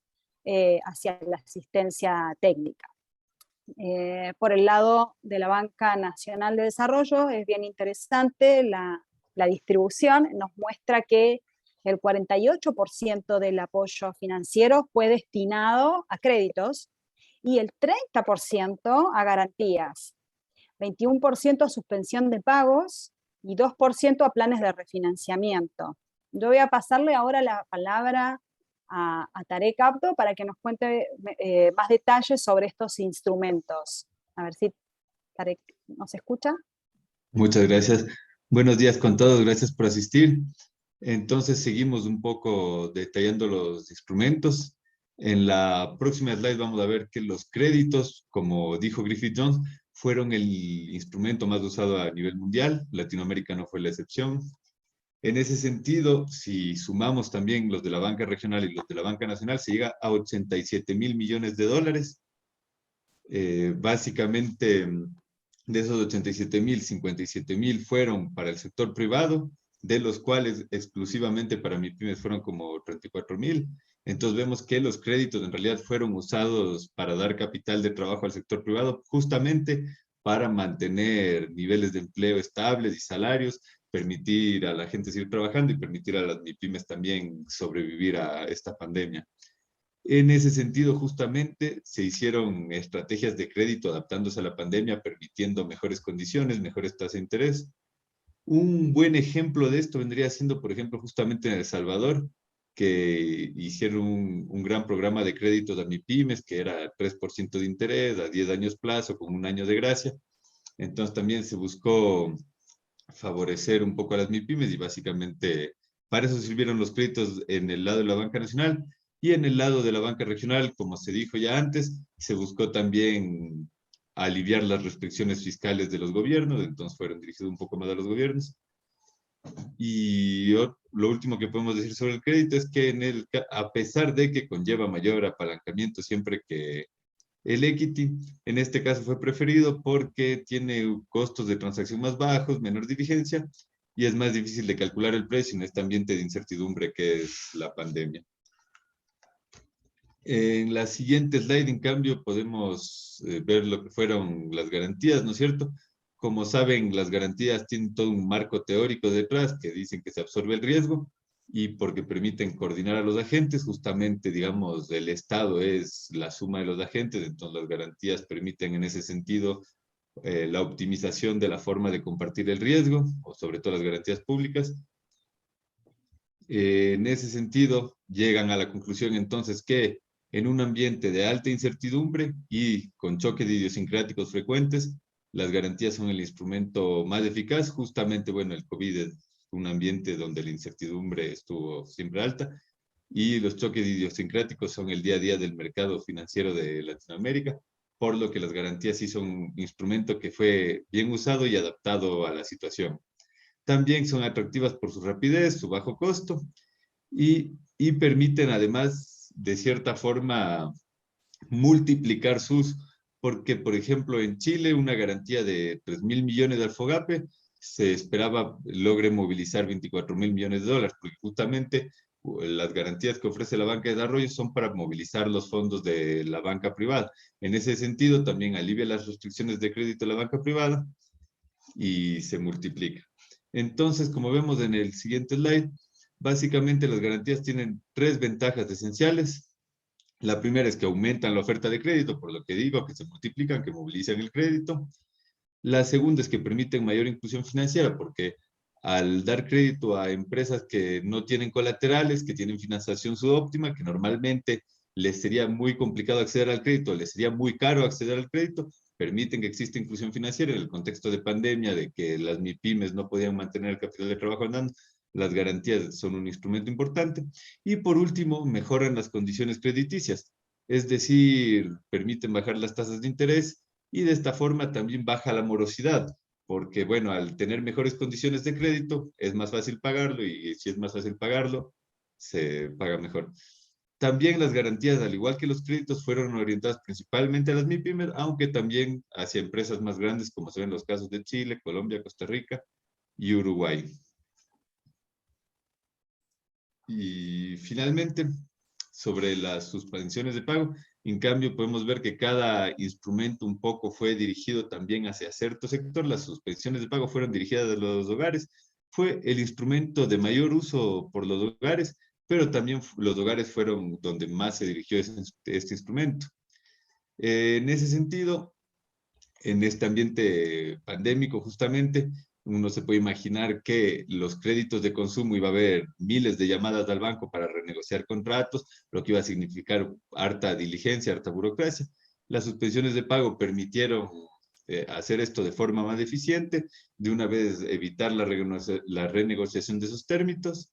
hacia la asistencia técnica. Por el lado de la Banca Nacional de Desarrollo es bien interesante la distribución, nos muestra que el 48% del apoyo financiero fue destinado a créditos y el 30% a garantías, 21% a suspensión de pagos y 2% a planes de refinanciamiento. Yo voy a pasarle ahora la palabra a Tarek Abdo para que nos cuente más detalles sobre estos instrumentos. A ver si Tarek nos escucha. Muchas gracias. Buenos días con todos, gracias por asistir. Entonces seguimos un poco detallando los instrumentos. En la próxima slide vamos a ver que los créditos, como dijo Griffith Jones, fueron el instrumento más usado a nivel mundial. Latinoamérica no fue la excepción. En ese sentido, si sumamos también los de la banca regional y los de la banca nacional, se llega a 87.000 millones de dólares. Básicamente, de esos 87.000, 57.000 fueron para el sector privado, de los cuales exclusivamente para MIPYMES fueron como 34.000. Entonces vemos que los créditos en realidad fueron usados para dar capital de trabajo al sector privado, justamente para mantener niveles de empleo estables y salarios, permitir a la gente seguir trabajando y permitir a las MIPYMES también sobrevivir a esta pandemia. En ese sentido, justamente, se hicieron estrategias de crédito adaptándose a la pandemia, permitiendo mejores condiciones, mejores tasas de interés. Un buen ejemplo de esto vendría siendo, por ejemplo, justamente en El Salvador, que hicieron un gran programa de créditos a MIPYMES, que era 3% de interés, a 10 años plazo, con un año de gracia. Entonces también se buscó favorecer un poco a las MIPYMES y básicamente para eso sirvieron los créditos en el lado de la banca nacional y en el lado de la banca regional, como se dijo ya antes, se buscó también aliviar las restricciones fiscales de los gobiernos, entonces fueron dirigidos un poco más a los gobiernos. Y lo último que podemos decir sobre el crédito es que a pesar de que conlleva mayor apalancamiento siempre que el equity, en este caso fue preferido porque tiene costos de transacción más bajos, menor diligencia, y es más difícil de calcular el precio en este ambiente de incertidumbre que es la pandemia. En la siguiente slide, en cambio, podemos ver lo que fueron las garantías, ¿no es cierto? Como saben, las garantías tienen todo un marco teórico detrás que dicen que se absorbe el riesgo, y porque permiten coordinar a los agentes, justamente, digamos, el Estado es la suma de los agentes, entonces las garantías permiten en ese sentido la optimización de la forma de compartir el riesgo, o sobre todo las garantías públicas. En ese sentido, llegan a la conclusión entonces que en un ambiente de alta incertidumbre y con choques idiosincráticos frecuentes, las garantías son el instrumento más eficaz. Justamente, bueno, el COVID es un ambiente donde la incertidumbre estuvo siempre alta y los choques idiosincráticos son el día a día del mercado financiero de Latinoamérica, por lo que las garantías sí son un instrumento que fue bien usado y adaptado a la situación. También son atractivas por su rapidez, su bajo costo y permiten además de cierta forma multiplicar su uso, porque, por ejemplo, en Chile una garantía de 3.000 millones de Alfogape se esperaba logre movilizar 24.000 millones de dólares, porque justamente las garantías que ofrece la banca de desarrollo son para movilizar los fondos de la banca privada. En ese sentido, también alivia las restricciones de crédito de la banca privada y se multiplica. Entonces, como vemos en el siguiente slide, básicamente las garantías tienen 3 ventajas esenciales. La primera es que aumentan la oferta de crédito, por lo que digo, que se multiplican, que movilizan el crédito. La segunda es que permiten mayor inclusión financiera, porque al dar crédito a empresas que no tienen colaterales, que tienen financiación subóptima, que normalmente les sería muy complicado acceder al crédito, les sería muy caro acceder al crédito, permiten que exista inclusión financiera en el contexto de pandemia, de que las MIPYMES no podían mantener el capital de trabajo andando. Las garantías son un instrumento importante. Y por último, mejoran las condiciones crediticias, es decir, permiten bajar las tasas de interés y de esta forma también baja la morosidad, porque bueno, al tener mejores condiciones de crédito es más fácil pagarlo y si es más fácil pagarlo, se paga mejor. También las garantías, al igual que los créditos, fueron orientadas principalmente a las MIPYMES, aunque también hacia empresas más grandes, como se ven los casos de Chile, Colombia, Costa Rica y Uruguay. Y finalmente, sobre las suspensiones de pago, en cambio podemos ver que cada instrumento un poco fue dirigido también hacia cierto sector. Las suspensiones de pago fueron dirigidas a los hogares. Fue el instrumento de mayor uso por los hogares, pero también los hogares fueron donde más se dirigió este instrumento. En ese sentido, en este ambiente pandémico justamente, uno se puede imaginar que los créditos de consumo iba a haber miles de llamadas al banco para renegociar contratos, lo que iba a significar harta diligencia, harta burocracia. Las suspensiones de pago permitieron hacer esto de forma más eficiente, de una vez evitar la renegociación de esos términos,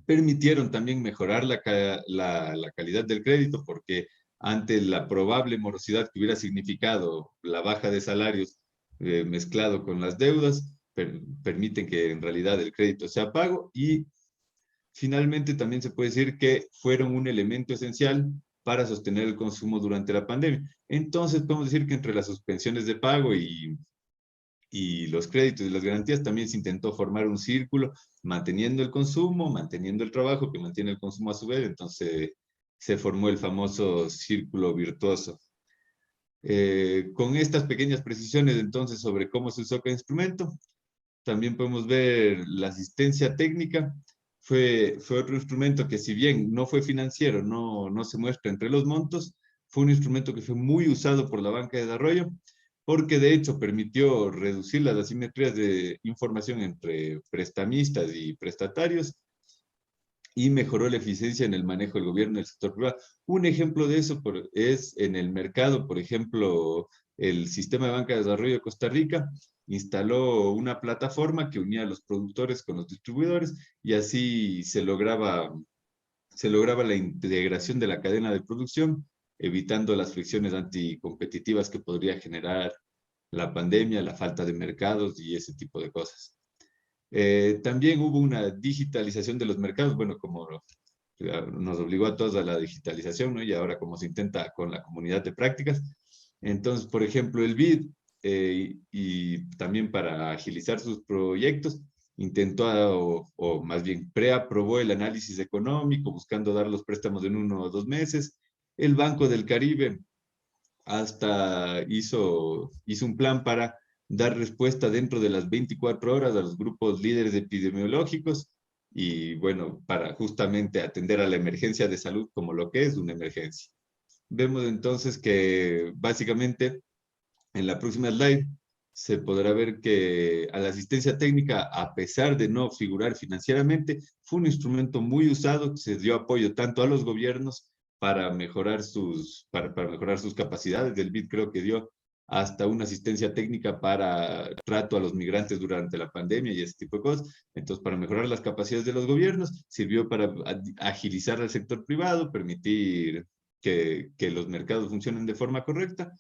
permitieron también mejorar la calidad del crédito, porque ante la probable morosidad que hubiera significado la baja de salarios mezclado con las deudas, permiten que en realidad el crédito sea pago y finalmente también se puede decir que fueron un elemento esencial para sostener el consumo durante la pandemia. Entonces podemos decir que entre las suspensiones de pago y los créditos y las garantías también se intentó formar un círculo manteniendo el consumo, manteniendo el trabajo que mantiene el consumo a su vez, entonces se formó el famoso círculo virtuoso. Con estas pequeñas precisiones entonces sobre cómo se usó cada instrumento, también podemos ver la asistencia técnica. Fue otro instrumento que si bien no fue financiero, no se muestra entre los montos, fue un instrumento que fue muy usado por la banca de desarrollo, porque de hecho permitió reducir las asimetrías de información entre prestamistas y prestatarios y mejoró la eficiencia en el manejo del gobierno del sector privado. Un ejemplo de eso es en el mercado, por ejemplo, el Sistema de Banca de Desarrollo de Costa Rica instaló una plataforma que unía a los productores con los distribuidores y así se lograba la integración de la cadena de producción, evitando las fricciones anticompetitivas que podría generar la pandemia, la falta de mercados y ese tipo de cosas. También hubo una digitalización de los mercados, bueno, como nos obligó a todos a la digitalización, ¿no? Y ahora como se intenta con la comunidad de prácticas. Entonces, por ejemplo, el BID, y también para agilizar sus proyectos, intentó, o más bien preaprobó el análisis económico, buscando dar los préstamos en 1 o 2 meses. El Banco del Caribe hasta hizo un plan para dar respuesta dentro de las 24 horas a los grupos líderes epidemiológicos y bueno, para justamente atender a la emergencia de salud como lo que es una emergencia. Vemos entonces que básicamente en la próxima slide se podrá ver que a la asistencia técnica, a pesar de no figurar financieramente, fue un instrumento muy usado, se dio apoyo tanto a los gobiernos para mejorar sus capacidades. El BID creo que dio hasta una asistencia técnica para trato a los migrantes durante la pandemia y ese tipo de cosas. Entonces, para mejorar las capacidades de los gobiernos, sirvió para agilizar al sector privado, permitir que los mercados funcionen de forma correcta,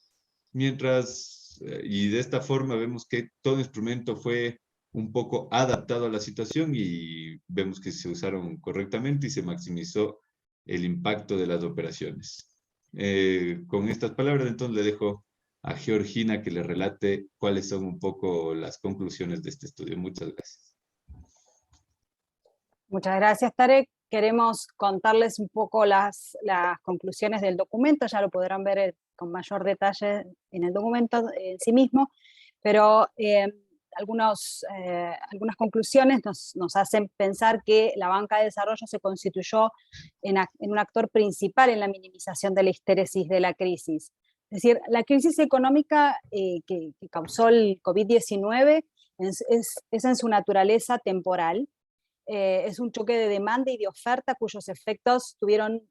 y de esta forma vemos que todo instrumento fue un poco adaptado a la situación y vemos que se usaron correctamente y se maximizó el impacto de las operaciones. con estas palabras. Entonces le dejo a Georgina que le relate cuáles son un poco las conclusiones de este estudio. Muchas gracias. Muchas gracias, Tarek. Queremos contarles un poco las conclusiones del documento, ya lo podrán ver con mayor detalle en el documento en sí mismo, pero algunas conclusiones nos hacen pensar que la banca de desarrollo se constituyó en un actor principal en la minimización de la histéresis de la crisis. Es decir, la crisis económica que causó el COVID-19 es en su naturaleza temporal. Es un choque de demanda y de oferta cuyos efectos tuvieron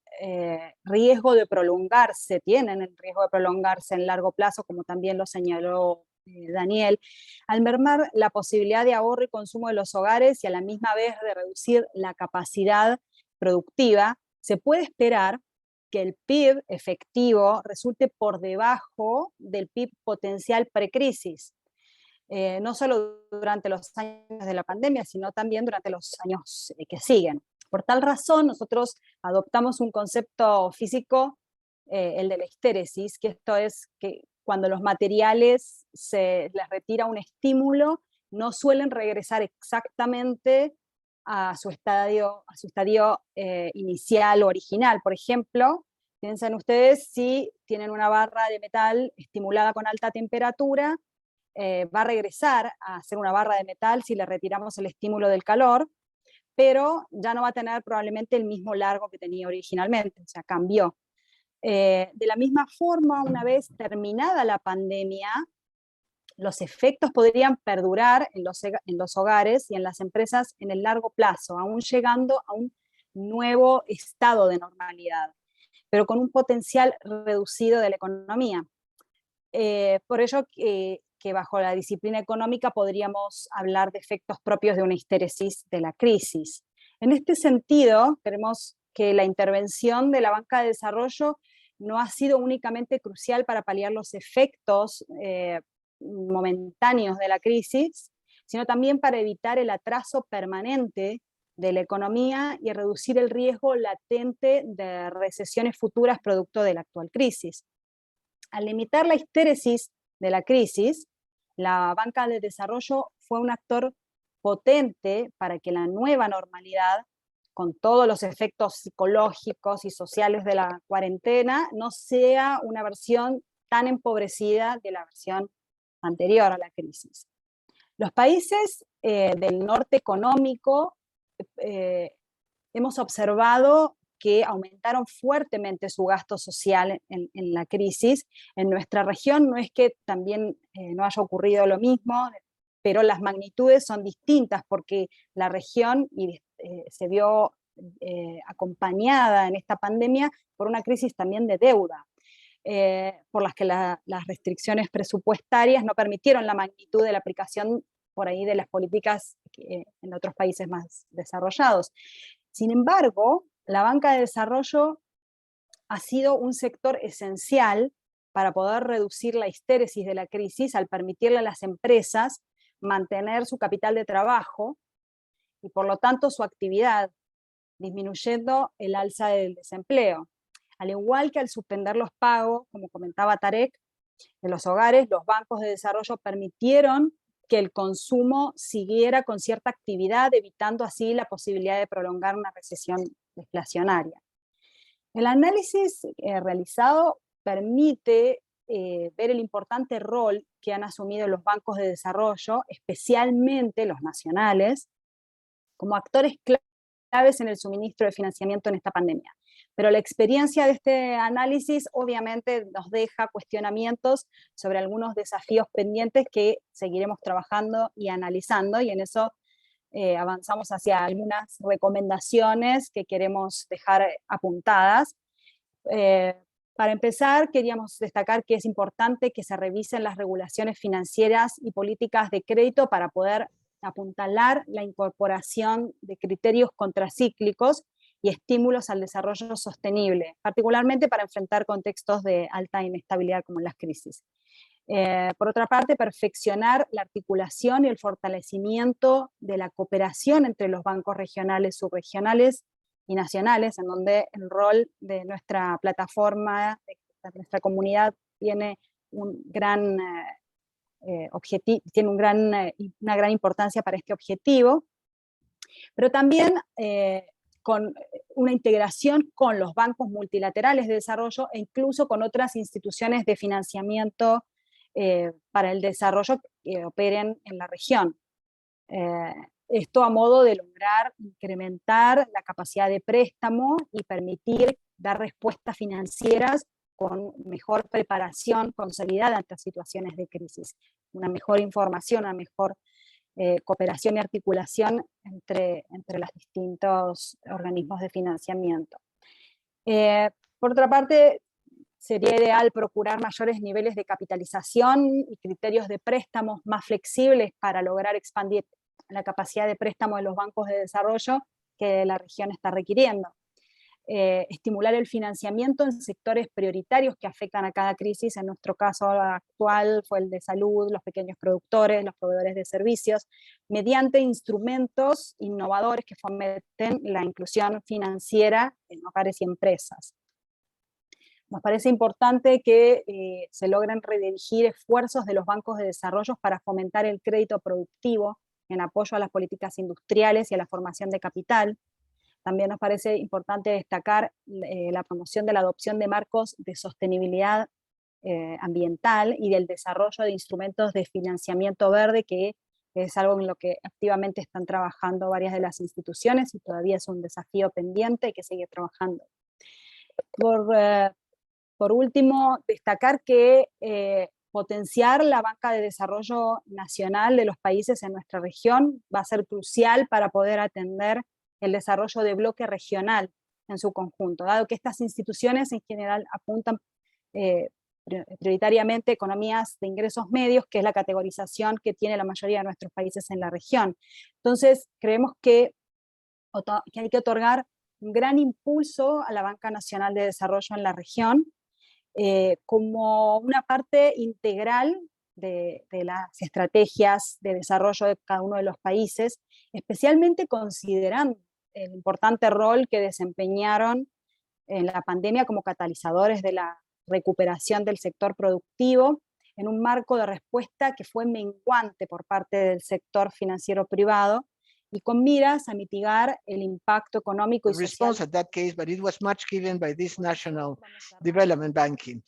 riesgo de prolongarse, tienen el riesgo de prolongarse en largo plazo, como también lo señaló Daniel, al mermar la posibilidad de ahorro y consumo de los hogares y a la misma vez de reducir la capacidad productiva. Se puede esperar que el PIB efectivo resulte por debajo del PIB potencial precrisis. No solo durante los años de la pandemia, sino también durante los años que siguen. Por tal razón, nosotros adoptamos un concepto físico, el de la histéresis, que esto es que cuando los materiales se les retira un estímulo, no suelen regresar exactamente a su estadio inicial o original. Por ejemplo, piensen ustedes si tienen una barra de metal estimulada con alta temperatura, va a regresar a ser una barra de metal si le retiramos el estímulo del calor, pero ya no va a tener probablemente el mismo largo que tenía originalmente, o sea, cambió. De la misma forma, una vez terminada la pandemia, los efectos podrían perdurar en los hogares y en las empresas en el largo plazo, aún llegando a un nuevo estado de normalidad, pero con un potencial reducido de la economía. Por ello que bajo la disciplina económica podríamos hablar de efectos propios de una histéresis de la crisis. En este sentido, creemos que la intervención de la banca de desarrollo no ha sido únicamente crucial para paliar los efectos momentáneos de la crisis, sino también para evitar el atraso permanente de la economía y reducir el riesgo latente de recesiones futuras producto de la actual crisis. Al limitar la histéresis de la crisis, la banca de desarrollo fue un actor potente para que la nueva normalidad, con todos los efectos psicológicos y sociales de la cuarentena, no sea una versión tan empobrecida de la versión anterior a la crisis. Los países del norte económico hemos observado que aumentaron fuertemente su gasto social en la crisis. En nuestra región no es que también no haya ocurrido lo mismo, pero las magnitudes son distintas porque la región se vio acompañada en esta pandemia por una crisis también de deuda, por las que las restricciones presupuestarias no permitieron la magnitud de la aplicación por ahí de las políticas en otros países más desarrollados. Sin embargo, la banca de desarrollo ha sido un sector esencial para poder reducir la histéresis de la crisis al permitirle a las empresas mantener su capital de trabajo y por lo tanto su actividad, disminuyendo el alza del desempleo. Al igual que al suspender los pagos, como comentaba Tarek, de los hogares, los bancos de desarrollo permitieron que el consumo siguiera con cierta actividad, evitando así la posibilidad de prolongar una recesión deflacionaria. El análisis realizado permite ver el importante rol que han asumido los bancos de desarrollo, especialmente los nacionales, como actores claves en el suministro de financiamiento en esta pandemia. Pero la experiencia de este análisis obviamente nos deja cuestionamientos sobre algunos desafíos pendientes que seguiremos trabajando y analizando, y en eso avanzamos hacia algunas recomendaciones que queremos dejar apuntadas. Para empezar, queríamos destacar que es importante que se revisen las regulaciones financieras y políticas de crédito para poder apuntalar la incorporación de criterios contracíclicos y estímulos al desarrollo sostenible, particularmente para enfrentar contextos de alta inestabilidad como las crisis. Por otra parte, perfeccionar la articulación y el fortalecimiento de la cooperación entre los bancos regionales, subregionales y nacionales, en donde el rol de nuestra plataforma, de nuestra comunidad, tiene un gran una gran importancia para este objetivo, pero también con una integración con los bancos multilaterales de desarrollo e incluso con otras instituciones de financiamiento para el desarrollo que operen en la región. Esto a modo de lograr incrementar la capacidad de préstamo y permitir dar respuestas financieras con mejor preparación consolidada ante situaciones de crisis, una mejor información, una mejor cooperación y articulación entre los distintos organismos de financiamiento. Por otra parte, sería ideal procurar mayores niveles de capitalización y criterios de préstamos más flexibles para lograr expandir la capacidad de préstamo de los bancos de desarrollo que la región está requiriendo. Estimular el financiamiento en sectores prioritarios que afectan a cada crisis. En nuestro caso actual fue el de salud, los pequeños productores, los proveedores de servicios, mediante instrumentos innovadores que fomenten la inclusión financiera en hogares y empresas. Nos parece importante que se logren redirigir esfuerzos de los bancos de desarrollo para fomentar el crédito productivo en apoyo a las políticas industriales y a la formación de capital. También nos parece importante destacar la promoción de la adopción de marcos de sostenibilidad ambiental y del desarrollo de instrumentos de financiamiento verde, que es algo en lo que activamente están trabajando varias de las instituciones y todavía es un desafío pendiente y que sigue trabajando. Por último, destacar que potenciar la banca de desarrollo nacional de los países en nuestra región va a ser crucial para poder atender el desarrollo de bloque regional en su conjunto, dado que estas instituciones en general apuntan prioritariamente a economías de ingresos medios, que es la categorización que tiene la mayoría de nuestros países en la región. Entonces, creemos que hay que otorgar un gran impulso a la Banca Nacional de Desarrollo en la región, como una parte integral de las estrategias de desarrollo de cada uno de los países, especialmente considerando el importante rol que desempeñaron en la pandemia como catalizadores de la recuperación del sector productivo, en un marco de respuesta que fue menguante por parte del sector financiero privado y con miras a mitigar el impacto económico y social. Response at that case, but it was much given by this National Development Banking.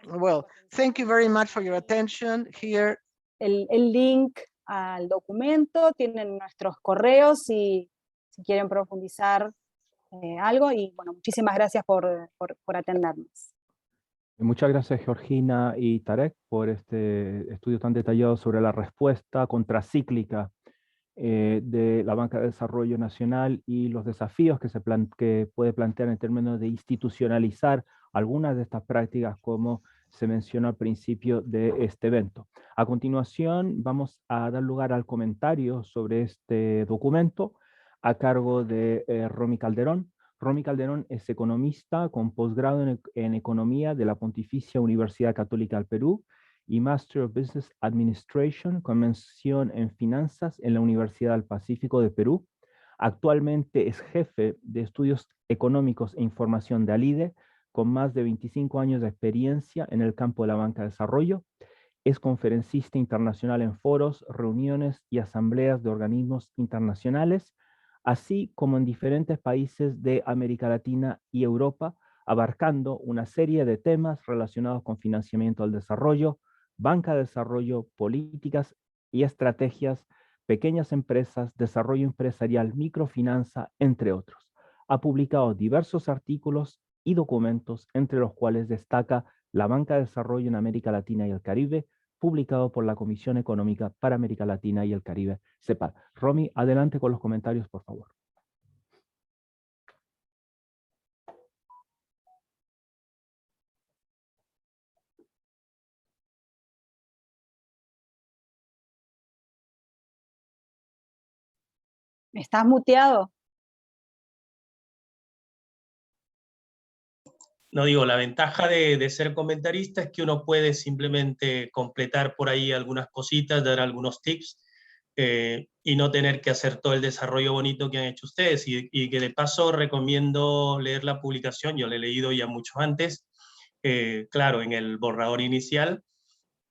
Well, thank you very much for your attention here. El link al documento, tienen nuestros correos y si quieren profundizar algo, y bueno, muchísimas gracias por atendernos. Muchas gracias Georgina y Tarek por este estudio tan detallado sobre la respuesta contracíclica de la Banca de Desarrollo Nacional y los desafíos que puede plantear en términos de institucionalizar algunas de estas prácticas, como se mencionó al principio de este evento. A continuación vamos a dar lugar al comentario sobre este documento a cargo de Romy Calderón. Romy Calderón es economista con posgrado en Economía de la Pontificia Universidad Católica del Perú y Master of Business Administration con mención en Finanzas en la Universidad del Pacífico de Perú. Actualmente es jefe de Estudios Económicos e Información de ALIDE, con más de 25 años de experiencia en el campo de la banca de desarrollo. Es conferencista internacional en foros, reuniones y asambleas de organismos internacionales, así como en diferentes países de América Latina y Europa, abarcando una serie de temas relacionados con financiamiento al desarrollo, banca de desarrollo, políticas y estrategias, pequeñas empresas, desarrollo empresarial, microfinanza, entre otros. Ha publicado diversos artículos y documentos, entre los cuales destaca La Banca de Desarrollo en América Latina y el Caribe, publicado por la Comisión Económica para América Latina y el Caribe, CEPAL. Romy, adelante con los comentarios, por favor. ¿Estás muteado? No, digo, la ventaja de ser comentarista es que uno puede simplemente completar por ahí algunas cositas, dar algunos tips, y no tener que hacer todo el desarrollo bonito que han hecho ustedes, y que de paso recomiendo leer la publicación. Yo la he leído ya mucho antes, claro, en el borrador inicial,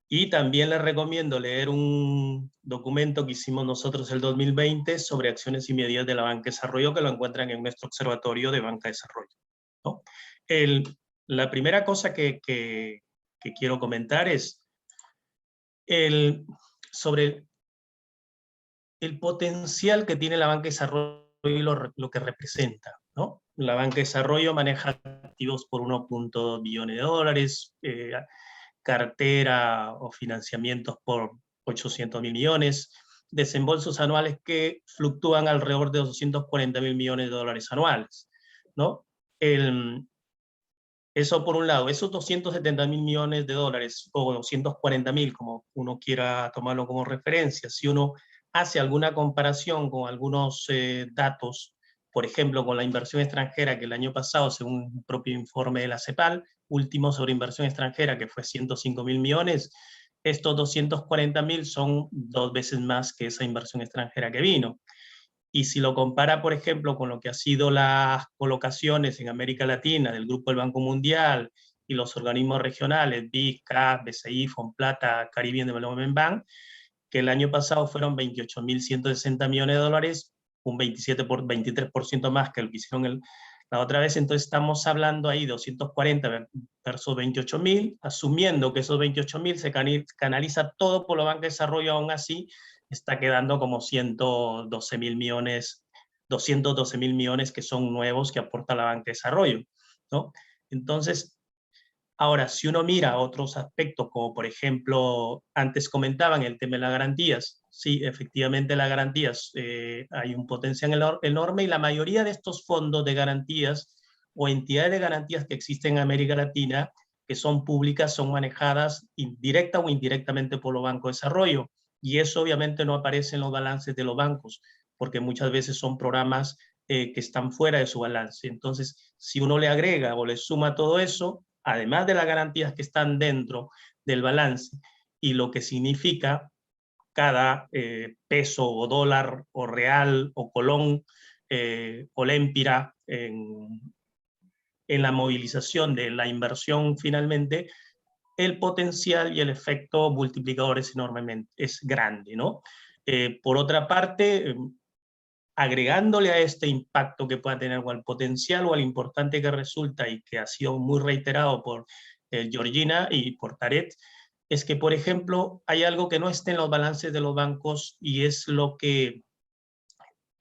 y también les recomiendo leer un documento que hicimos nosotros el 2020 sobre acciones y medidas de la banca de desarrollo, que lo encuentran en nuestro observatorio de banca de desarrollo, ¿no? La primera cosa que quiero comentar es sobre el potencial que tiene la banca de desarrollo y lo que representa, ¿no? La banca de desarrollo maneja activos por 1.2 billones de dólares, cartera o financiamientos por 800.000 millones, desembolsos anuales que fluctúan alrededor de 240.000 millones de dólares anuales, ¿no? Eso por un lado. Esos 270.000 millones de dólares, o 240.000, como uno quiera tomarlo como referencia, si uno hace alguna comparación con algunos datos, por ejemplo, con la inversión extranjera, que el año pasado, según un propio informe de la CEPAL, último sobre inversión extranjera, que fue 105.000 millones, estos 240.000 son 2 veces más que esa inversión extranjera que vino. Y si lo compara, por ejemplo, con lo que ha sido las colocaciones en América Latina del Grupo del Banco Mundial y los organismos regionales, BIC, CAF, BCI, Fonplata, Caribbean Development Bank, que el año pasado fueron 28.160 millones de dólares, un 23% más que lo que hicieron la otra vez. Entonces estamos hablando ahí de 240 versus 28.000, asumiendo que esos 28.000 se canaliza todo por la banca de desarrollo. Aún así está quedando como 212.000 millones que son nuevos que aporta la banca de desarrollo, ¿no? Entonces, ahora, si uno mira otros aspectos, como por ejemplo, antes comentaban el tema de las garantías, sí, efectivamente las garantías, hay un potencial enorme, y la mayoría de estos fondos de garantías o entidades de garantías que existen en América Latina, que son públicas, son manejadas directa o indirectamente por los bancos de desarrollo, y eso obviamente no aparece en los balances de los bancos, porque muchas veces son programas que están fuera de su balance. Entonces, si uno le agrega o le suma todo eso, además de las garantías que están dentro del balance, y lo que significa cada peso o dólar o real o colón o lémpira en la movilización de la inversión finalmente, el potencial y el efecto multiplicador es grande, ¿no? Por otra parte, agregándole a este impacto que pueda tener, o al potencial o al importante que resulta, y que ha sido muy reiterado por Georgina y por Tarek, es que, por ejemplo, hay algo que no está en los balances de los bancos, y es lo que,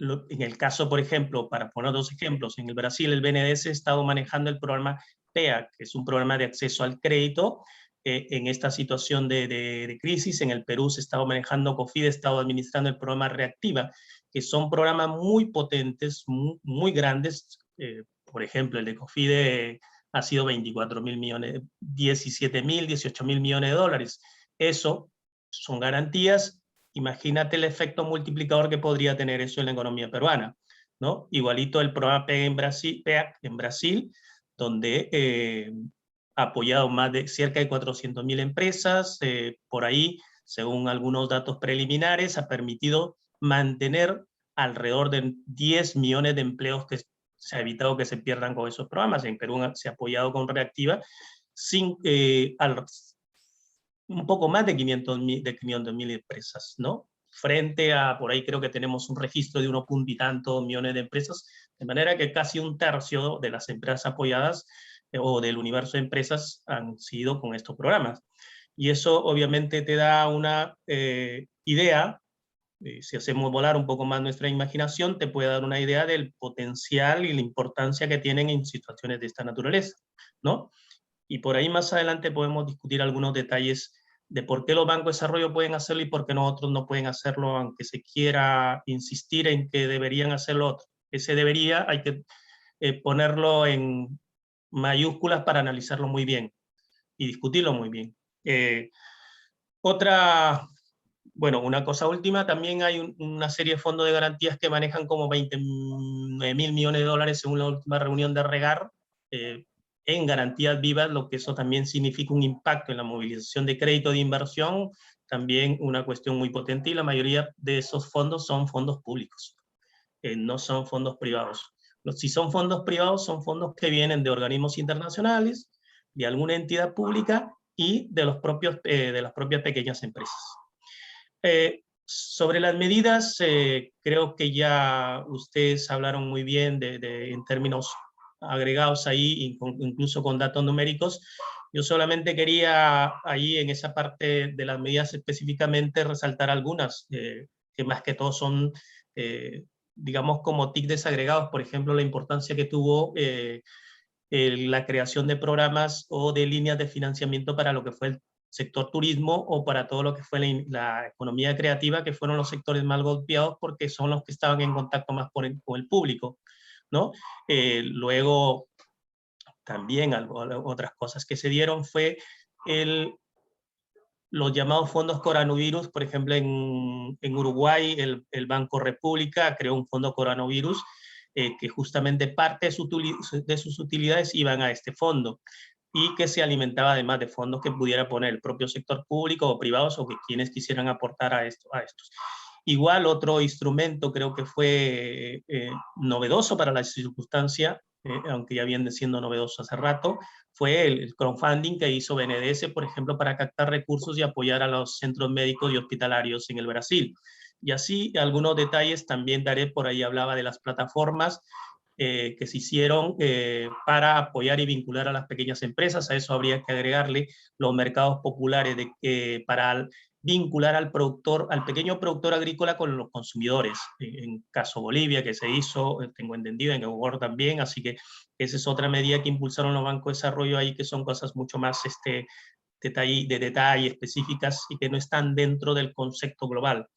en el caso, por ejemplo, para poner 2 ejemplos, en el Brasil el BNDES ha estado manejando el programa PEA, que es un programa de acceso al crédito en esta situación de crisis. En el Perú se ha estado manejando COFIDE, ha estado administrando el programa Reactiva, que son programas muy potentes, muy grandes. Por ejemplo, el de COFIDE ha sido 24.000 millones, 17.000, 18.000 millones de dólares. Eso son garantías. Imagínate el efecto multiplicador que podría tener eso en la economía peruana, ¿no? Igualito el programa PEAC en Brasil, donde ha apoyado más de cerca de 400.000 empresas, por ahí, según algunos datos preliminares, ha permitido mantener alrededor de 10 millones de empleos que se ha evitado que se pierdan con esos programas. En Perú se ha apoyado con Reactiva un poco más de 500.000 empresas, ¿no? Frente a, por ahí creo que tenemos un registro de 1 punto y tanto millones de empresas, de manera que casi 1/3 de las empresas apoyadas o del universo de empresas han sido con estos programas. Y eso obviamente te da una idea, si hacemos volar un poco más nuestra imaginación, te puede dar una idea del potencial y la importancia que tienen en situaciones de esta naturaleza, ¿no? Y por ahí más adelante podemos discutir algunos detalles de por qué los bancos de desarrollo pueden hacerlo y por qué nosotros no pueden hacerlo, aunque se quiera insistir en que deberían hacerlo otros. Ese debería hay que ponerlo en mayúsculas para analizarlo muy bien y discutirlo muy bien. Una cosa última, también hay una serie de fondos de garantías que manejan como 29.000 millones de dólares según la última reunión de Regar, en garantías vivas, lo que eso también significa un impacto en la movilización de crédito de inversión también una cuestión muy potente, y la mayoría de esos fondos son fondos públicos, no son fondos privados. Si son fondos privados, son fondos que vienen de organismos internacionales, de alguna entidad pública y de las propias pequeñas empresas. Sobre las medidas, creo que ya ustedes hablaron muy bien en términos agregados ahí, incluso con datos numéricos. Yo solamente quería ahí en esa parte de las medidas específicamente resaltar algunas, que más que todo son, digamos, como TIC desagregados. Por ejemplo, la importancia que tuvo la creación de programas o de líneas de financiamiento para lo que fue el sector turismo o para todo lo que fue la economía creativa, que fueron los sectores más golpeados porque son los que estaban en contacto más con el público, ¿no? Luego, también otras cosas que se dieron fue los llamados fondos coronavirus. Por ejemplo, en Uruguay, el Banco República creó un fondo coronavirus que justamente parte de sus utilidades iban a este fondo, y que se alimentaba además de fondos que pudiera poner el propio sector público o privados, o que quienes quisieran aportar a estos. Igual otro instrumento creo que fue novedoso para la circunstancia, aunque ya viene siendo novedoso hace rato, fue el crowdfunding que hizo BNDES, por ejemplo, para captar recursos y apoyar a los centros médicos y hospitalarios en el Brasil. Y así algunos detalles también daré. Por ahí hablaba de las plataformas que se hicieron para apoyar y vincular a las pequeñas empresas. A eso habría que agregarle los mercados populares para vincular al pequeño productor agrícola con los consumidores. En caso Bolivia, que se hizo, tengo entendido, en Ecuador también, así que esa es otra medida que impulsaron los bancos de desarrollo ahí, que son cosas mucho más de detalle específicas y que no están dentro del concepto global.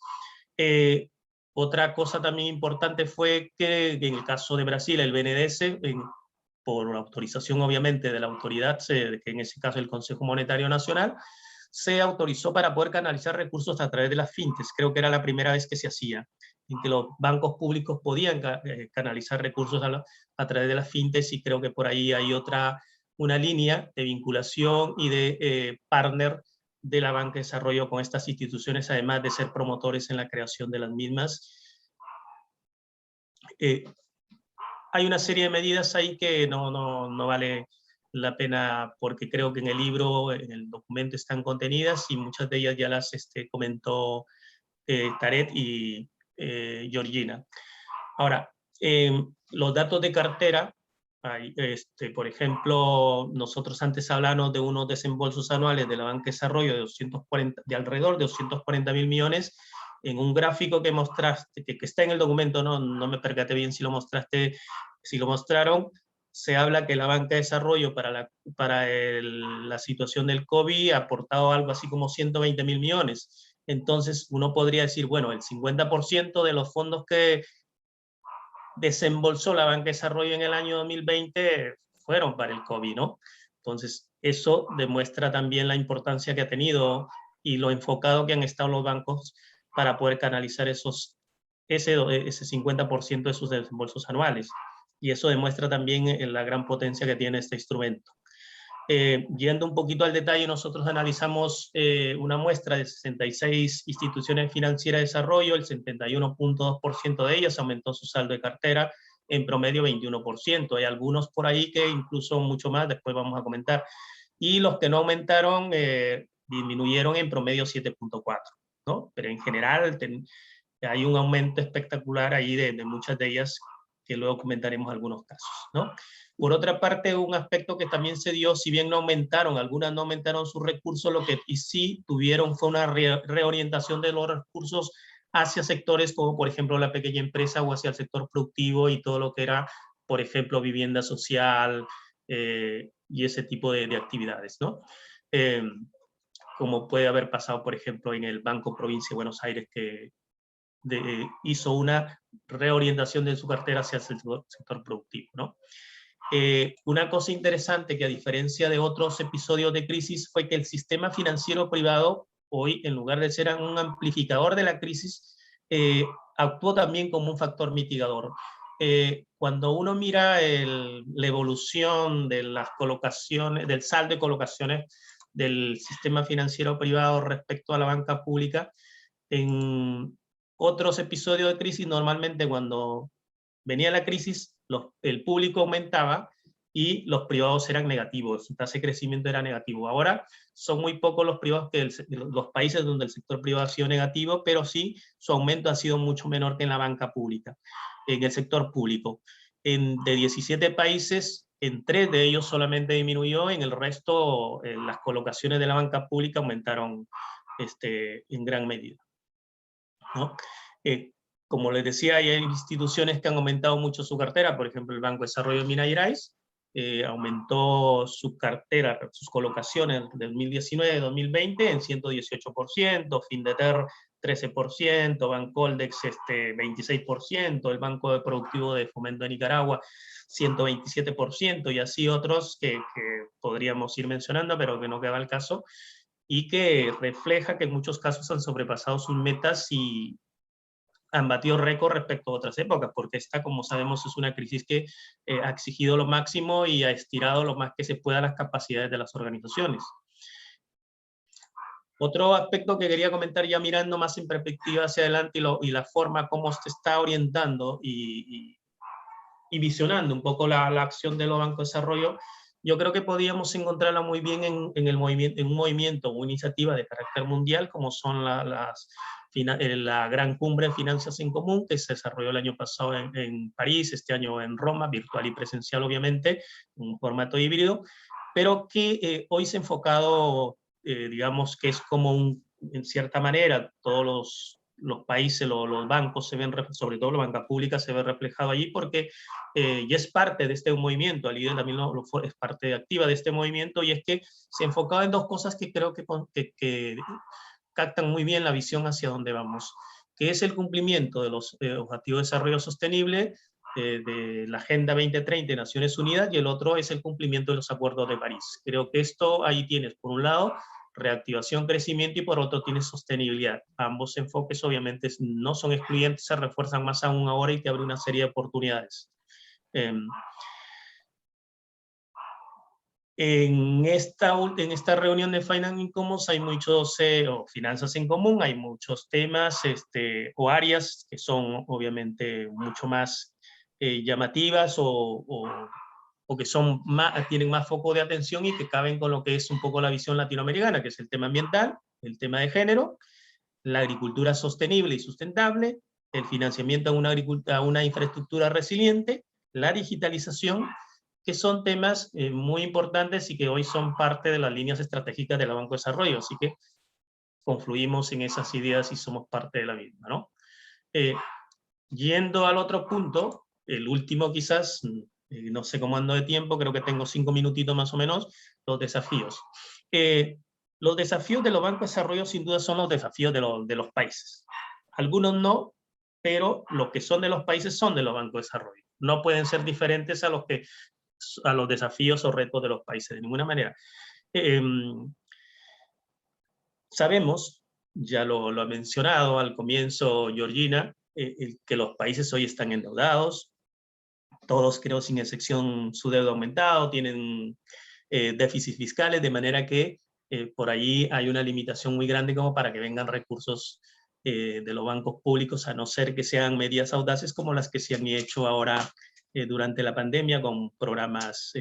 Otra cosa también importante fue que en el caso de Brasil, el BNDES, por autorización obviamente de la autoridad, que en ese caso el Consejo Monetario Nacional, se autorizó para poder canalizar recursos a través de las fintechs. Creo que era la primera vez que se hacía, en que los bancos públicos podían canalizar recursos a través de las fintechs, y creo que por ahí hay una línea de vinculación y de partner de la banca de desarrollo con estas instituciones, además de ser promotores en la creación de las mismas. Hay una serie de medidas ahí que no vale la pena, porque creo que en el libro, en el documento están contenidas, y muchas de ellas ya las comentó Taret y Georgina. Ahora, los datos de cartera, por ejemplo, nosotros antes hablamos de unos desembolsos anuales de la banca de desarrollo de alrededor de 240.000 millones. En un gráfico que mostraste, que está en el documento, no me percaté bien si lo mostraron, se habla que la banca de desarrollo para la situación del COVID ha aportado algo así como 120.000 millones. Entonces uno podría decir, bueno, el 50% de los fondos que desembolsó la banca de desarrollo en el año 2020 fueron para el COVID, ¿no? Entonces eso demuestra también la importancia que ha tenido y lo enfocado que han estado los bancos para poder canalizar ese 50% de sus desembolsos anuales. Y eso demuestra también la gran potencia que tiene este instrumento. Yendo un poquito al detalle, nosotros analizamos una muestra de 66 instituciones financieras de desarrollo. El 71.2% de ellas aumentó su saldo de cartera, en promedio 21%. Hay algunos por ahí que incluso mucho más, después vamos a comentar. Y los que no aumentaron disminuyeron en promedio 7.4%, ¿no? Pero en general hay un aumento espectacular ahí de muchas de ellas, que luego comentaremos algunos casos, ¿no? Por otra parte, un aspecto que también se dio, si bien algunas no aumentaron sus recursos, lo que sí tuvieron fue una reorientación de los recursos hacia sectores como, por ejemplo, la pequeña empresa, o hacia el sector productivo y todo lo que era, por ejemplo, vivienda social y ese tipo de actividades, ¿no? Como puede haber pasado, por ejemplo, en el Banco Provincia de Buenos Aires, que hizo una reorientación de su cartera hacia el sector productivo, ¿no? Una cosa interesante, que a diferencia de otros episodios de crisis, fue que el sistema financiero privado hoy, en lugar de ser un amplificador de la crisis, actuó también como un factor mitigador. Cuando uno mira la evolución de las colocaciones, del saldo de colocaciones del sistema financiero privado respecto a la banca pública. En otros episodios de crisis, normalmente cuando venía la crisis, el público aumentaba y los privados eran negativos, su tasa de crecimiento era negativo. Ahora son muy pocos los privados los países donde el sector privado ha sido negativo, pero sí su aumento ha sido mucho menor que en la banca pública, en el sector público. De 17 países, en 3 de ellos solamente disminuyó, en el resto las colocaciones de la banca pública aumentaron en gran medida, ¿no? Como les decía, hay instituciones que han aumentado mucho su cartera, por ejemplo el Banco de Desarrollo de Minas Gerais, aumentó su cartera, sus colocaciones del 2019-2020 en 118%, Findeter 13%, Bancoldex 26%, el Banco de Productivo de Fomento de Nicaragua 127%, y así otros que podríamos ir mencionando, pero que no queda el caso, y que refleja que en muchos casos han sobrepasado sus metas y han batido récord respecto a otras épocas, porque esta, como sabemos, es una crisis que ha exigido lo máximo y ha estirado lo más que se pueda las capacidades de las organizaciones. Otro aspecto que quería comentar, ya mirando más en perspectiva hacia adelante y la forma como se está orientando y visionando un poco la acción de los bancos de desarrollo, yo creo que podíamos encontrarla muy bien en un movimiento o iniciativa de carácter mundial, como son la gran cumbre de finanzas en común, que se desarrolló el año pasado en París, este año en Roma, virtual y presencial obviamente, en un formato híbrido, pero que hoy se ha enfocado, digamos que es como en cierta manera, todos los países, los bancos se ven, sobre todo la banca pública se ve reflejado allí, porque ya es parte de este movimiento, el IDE también es parte activa de este movimiento, y es que se enfocaba en dos cosas que creo que captan muy bien la visión hacia dónde vamos, que es el cumplimiento de los Objetivos de Desarrollo Sostenible, de la Agenda 2030 de Naciones Unidas, y el otro es el cumplimiento de los Acuerdos de París. Creo que esto ahí tienes, por un lado, reactivación, crecimiento, y por otro tienes sostenibilidad. Ambos enfoques obviamente no son excluyentes, se refuerzan más aún ahora y te abre una serie de oportunidades. En esta reunión de Finance Commons hay muchos, o finanzas en común, hay muchos temas o áreas que son obviamente mucho más llamativas o que tienen más foco de atención y que caben con lo que es un poco la visión latinoamericana, que es el tema ambiental, el tema de género, la agricultura sostenible y sustentable, el financiamiento a una infraestructura resiliente, la digitalización, que son temas muy importantes y que hoy son parte de las líneas estratégicas de la Banco de Desarrollo, así que confluimos en esas ideas y somos parte de la misma, ¿no? Yendo al otro punto, el último quizás, no sé cómo ando de tiempo, creo que tengo 5 minutitos más o menos, los desafíos. Los desafíos de los bancos de desarrollo sin duda son los desafíos de los países. Algunos no, pero los que son de los países son de los bancos de desarrollo. No pueden ser diferentes a los desafíos o retos de los países, de ninguna manera. Sabemos, ya lo ha mencionado al comienzo Georgina, que los países hoy están endeudados, todos creo sin excepción su deuda ha aumentado, tienen déficits fiscales, de manera que por allí hay una limitación muy grande como para que vengan recursos de los bancos públicos, a no ser que sean medidas audaces como las que se han hecho ahora durante la pandemia, con programas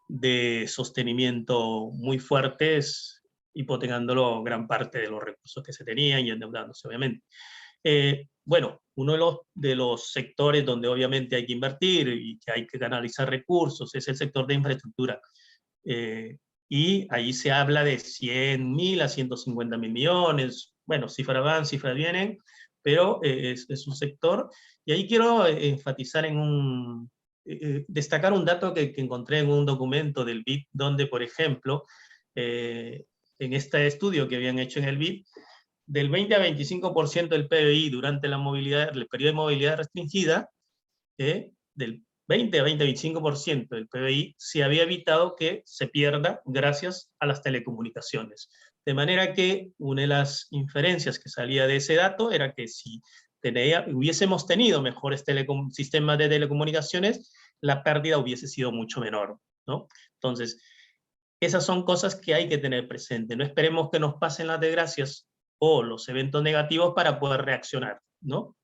de sostenimiento muy fuertes, hipotecándolo gran parte de los recursos que se tenían y endeudándose, obviamente. Bueno, uno de los sectores donde obviamente hay que invertir y que hay que canalizar recursos es el sector de infraestructura. Y ahí se habla de 100.000 a 150.000 millones, bueno, cifras van, cifras vienen, pero es un sector, y ahí quiero enfatizar destacar un dato que encontré en un documento del BID, donde, por ejemplo, en este estudio que habían hecho en el BID, del 20 a 25% del PBI durante el periodo de movilidad restringida, del 20 a 25% del PBI se había evitado que se pierda gracias a las telecomunicaciones. De manera que una de las inferencias que salía de ese dato era que si hubiésemos tenido mejores sistemas de telecomunicaciones, la pérdida hubiese sido mucho menor, ¿no? Entonces, Esas son cosas que hay que tener presente. No esperemos que nos pasen las desgracias o los eventos negativos para poder reaccionar, ¿no?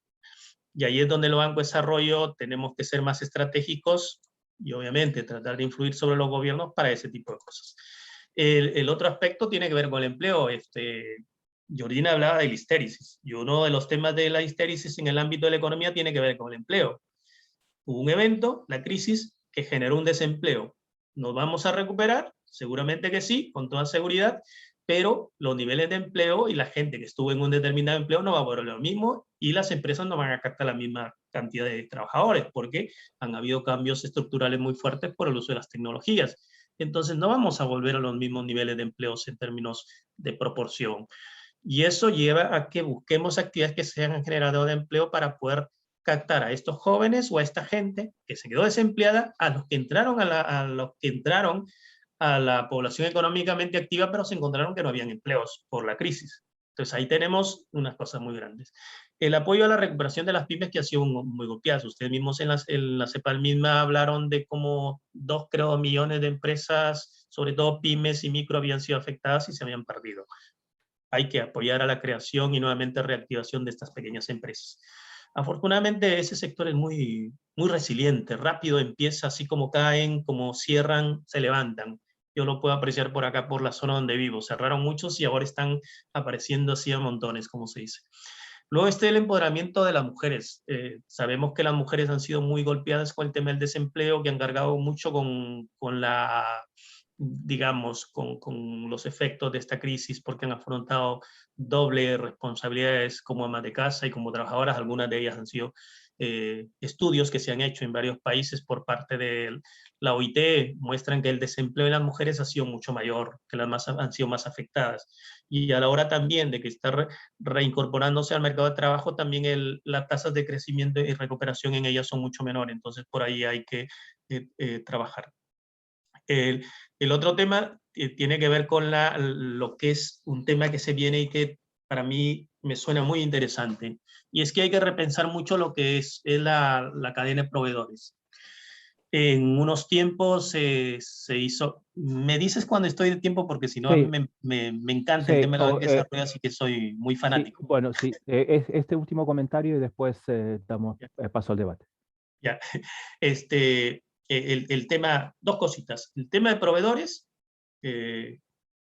Y ahí es donde los bancos de desarrollo tenemos que ser más estratégicos y obviamente tratar de influir sobre los gobiernos para ese tipo de cosas. El otro aspecto tiene que ver con el empleo. Georgina hablaba de la histérisis, y uno de los temas de la histérisis en el ámbito de la economía tiene que ver con el empleo. Hubo un evento, la crisis, que generó un desempleo. ¿Nos vamos a recuperar? Seguramente que sí, con toda seguridad, pero los niveles de empleo y la gente que estuvo en un determinado empleo no va a volver lo mismo, y las empresas no van a captar la misma cantidad de trabajadores, porque han habido cambios estructurales muy fuertes por el uso de las tecnologías. Entonces no vamos a volver a los mismos niveles de empleos en términos de proporción. Y eso lleva a que busquemos actividades que sean generadoras de empleo para poder captar a estos jóvenes o a esta gente que se quedó desempleada, a los que entraron a la población económicamente activa, pero se encontraron que no habían empleos por la crisis. Entonces ahí tenemos unas cosas muy grandes. El apoyo a la recuperación de las pymes, que ha sido muy golpeadas. Ustedes mismos en la CEPAL misma hablaron de como 2 millones de empresas, sobre todo pymes y micro, habían sido afectadas y se habían perdido. Hay que apoyar a la creación y nuevamente reactivación de estas pequeñas empresas. Afortunadamente ese sector es muy resiliente, rápido empieza, así como caen, como cierran, se levantan. Yo lo puedo apreciar por acá, por la zona donde vivo. Cerraron muchos y ahora están apareciendo así a montones, como se dice. Luego el empoderamiento de las mujeres. Sabemos que las mujeres han sido muy golpeadas con el tema del desempleo, que han cargado mucho con los efectos de esta crisis, porque han afrontado doble responsabilidades como amas de casa y como trabajadoras. Algunas de ellas han sido estudios que se han hecho en varios países por parte de la OIT, muestran que el desempleo de las mujeres ha sido mucho mayor, que han sido más afectadas. Y a la hora también de que está reincorporándose al mercado de trabajo, también las tasas de crecimiento y recuperación en ellas son mucho menores. Entonces por ahí hay que trabajar. El otro tema tiene que ver con lo que es un tema que se viene y que para mí me suena muy interesante. Y es que hay que repensar mucho lo que es la cadena de proveedores. En unos tiempos se hizo... Me dices cuando estoy de tiempo, porque si no Sí. me encanta el tema de la banca de desarrollo, así que soy muy fanático. Sí, bueno, sí. Este último comentario y después damos paso al debate. Ya. El tema, dos cositas. El tema de proveedores,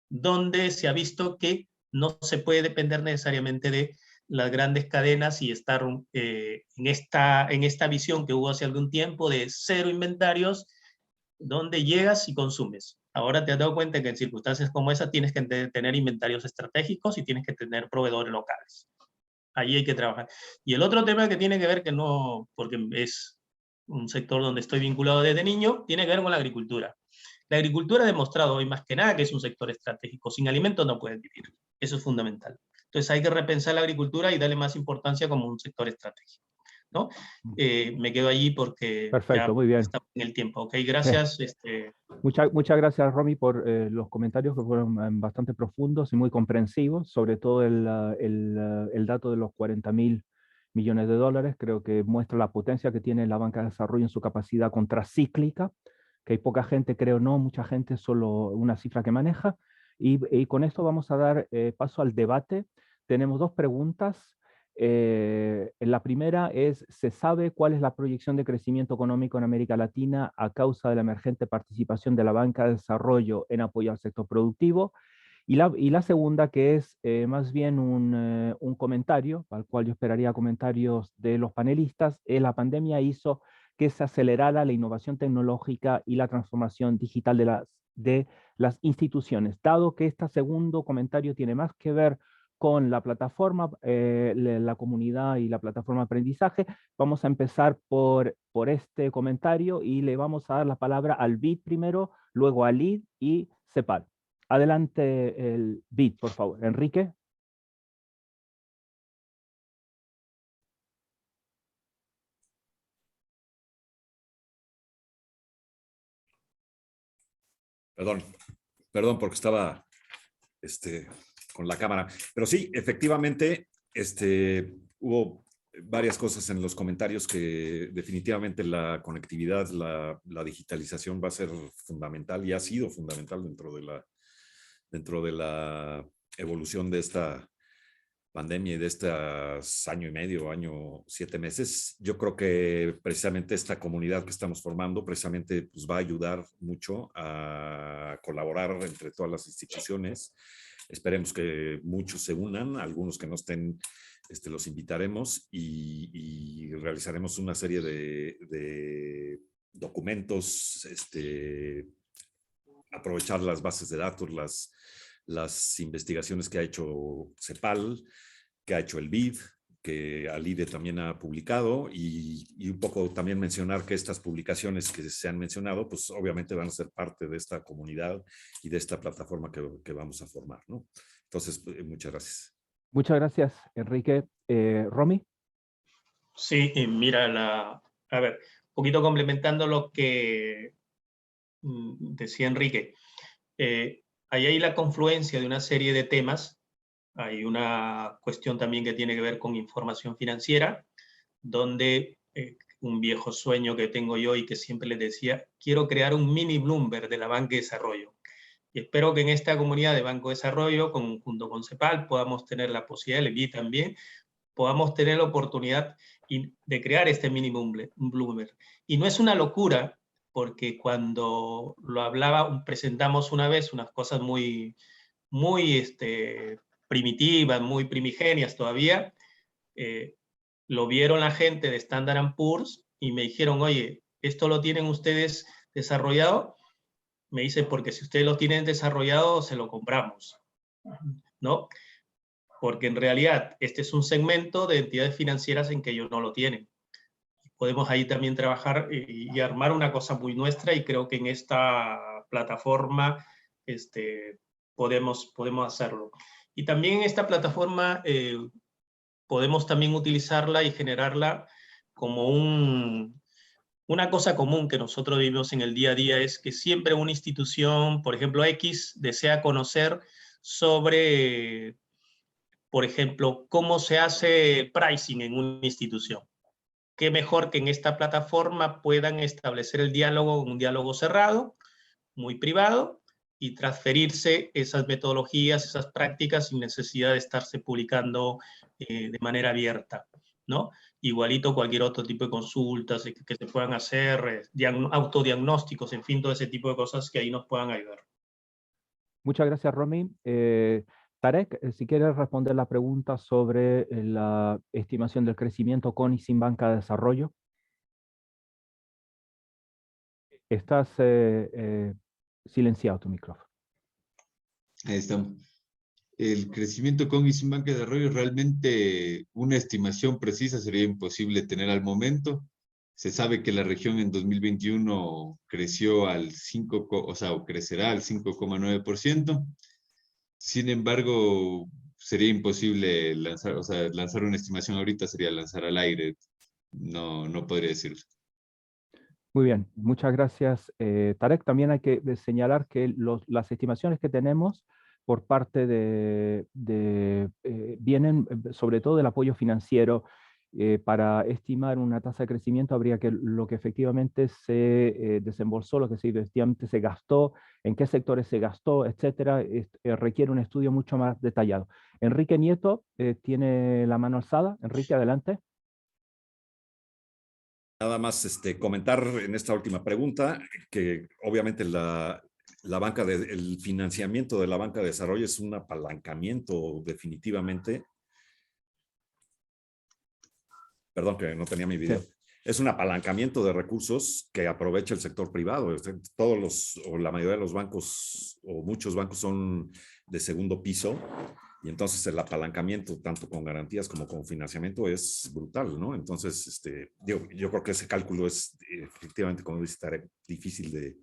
donde se ha visto que no se puede depender necesariamente de las grandes cadenas y estar en esta visión que hubo hace algún tiempo de cero inventarios, donde llegas y consumes. Ahora te has dado cuenta que en circunstancias como esa tienes que tener inventarios estratégicos y tienes que tener proveedores locales. Ahí hay que trabajar. Y el otro tema que tiene que ver, que no, porque es un sector donde estoy vinculado desde niño, tiene que ver con la agricultura. La agricultura ha demostrado hoy más que nada que es un sector estratégico. Sin alimentos no puedes vivir. Eso es fundamental. Entonces hay que repensar la agricultura y darle más importancia como un sector estratégico, ¿no? Me quedo allí porque perfecto, ya muy bien. estamos en el tiempo. Ok, gracias. Muchas gracias, Romy, por los comentarios que fueron bastante profundos y muy comprensivos, sobre todo el dato de los 40.000 millones de dólares. Creo que muestra la potencia que tiene la banca de desarrollo en su capacidad contracíclica, que hay poca gente, creo no, mucha gente, solo una cifra que maneja. Y con esto vamos a dar paso al debate. Tenemos dos preguntas. La primera es, ¿se sabe cuál es la proyección de crecimiento económico en América Latina a causa de la emergente participación de la banca de desarrollo en apoyo al sector productivo? Y la segunda, que es más bien un comentario, al cual yo esperaría comentarios de los panelistas, la pandemia hizo que se acelerara la innovación tecnológica y la transformación digital de las instituciones. Dado que este segundo comentario tiene más que ver con la plataforma, la comunidad y la plataforma de aprendizaje, vamos a empezar por este comentario y le vamos a dar la palabra al BID primero, luego a LID y CEPAL. Adelante el BID, por favor. Enrique. Perdón porque estaba con la cámara. Pero sí, efectivamente, hubo varias cosas en los comentarios que definitivamente la conectividad, la digitalización va a ser fundamental y ha sido fundamental dentro de la evolución de esta pandemia y de este año y medio, año 7 meses. Yo creo que precisamente esta comunidad que estamos formando precisamente pues, va a ayudar mucho a colaborar entre todas las instituciones. Esperemos que muchos se unan, algunos que no estén, los invitaremos y realizaremos una serie de documentos, aprovechar las bases de datos, las investigaciones que ha hecho CEPAL, que ha hecho el BID, que Alide también ha publicado, y un poco también mencionar que estas publicaciones que se han mencionado, pues obviamente van a ser parte de esta comunidad y de esta plataforma que vamos a formar, ¿no? Entonces, muchas gracias. Muchas gracias, Enrique. Romy. Sí, mira, a ver, un poquito complementando lo que decía Enrique. Ahí hay la confluencia de una serie de temas. Hay una cuestión también que tiene que ver con información financiera, donde un viejo sueño que tengo yo y que siempre les decía, quiero crear un mini Bloomberg de la banca de desarrollo. Y espero que en esta comunidad de Banco de Desarrollo, junto con CEPAL, podamos tener la posibilidad, el EBI también, podamos tener la oportunidad de crear este mini Bloomberg. Y no es una locura, porque cuando lo hablaba, presentamos una vez unas cosas muy primitivas, muy primigenias todavía, lo vieron la gente de Standard & Poor's y me dijeron, oye, ¿esto lo tienen ustedes desarrollado? Me dice, porque si ustedes lo tienen desarrollado, se lo compramos, ¿no? Porque en realidad este es un segmento de entidades financieras en que ellos no lo tienen. Podemos ahí también trabajar y armar una cosa muy nuestra, y creo que en esta plataforma podemos hacerlo. Y también en esta plataforma podemos también utilizarla y generarla como una cosa común que nosotros vivimos en el día a día, es que siempre una institución, por ejemplo X, desea conocer sobre, por ejemplo, cómo se hace pricing en una institución. Qué mejor que en esta plataforma puedan establecer el diálogo, un diálogo cerrado, muy privado, y transferirse esas metodologías, esas prácticas, sin necesidad de estarse publicando de manera abierta, ¿no? Igualito cualquier otro tipo de consultas que se puedan hacer, autodiagnósticos, en fin, todo ese tipo de cosas que ahí nos puedan ayudar. Muchas gracias, Romy. Tarek, si quieres responder la pregunta sobre la estimación del crecimiento con y sin banca de desarrollo. Estás silenciado tu micrófono. Ahí estamos. El crecimiento con y sin banca de desarrollo, realmente una estimación precisa sería imposible tener al momento. Se sabe que la región en 2021 creció al 5, o crecerá al 5,9%. Sin embargo, sería imposible lanzar una estimación ahorita sería lanzar al aire. No podría decirlo. Muy bien, muchas gracias, Tarek. También hay que señalar que las estimaciones que tenemos por parte vienen sobre todo del apoyo financiero. Para estimar una tasa de crecimiento habría que lo que efectivamente se desembolsó, lo que efectivamente se gastó, en qué sectores se gastó, etcétera, requiere un estudio mucho más detallado. Enrique Nieto tiene la mano alzada. Enrique, adelante. Nada más comentar en esta última pregunta que obviamente el financiamiento de la banca de desarrollo es un apalancamiento definitivamente. Perdón que no tenía mi video. Sí. Es un apalancamiento de recursos que aprovecha el sector privado. O la mayoría de los bancos, o muchos bancos son de segundo piso, y entonces el apalancamiento, tanto con garantías como con financiamiento, es brutal, ¿no? Entonces, yo creo que ese cálculo es efectivamente, como dice Tarek, difícil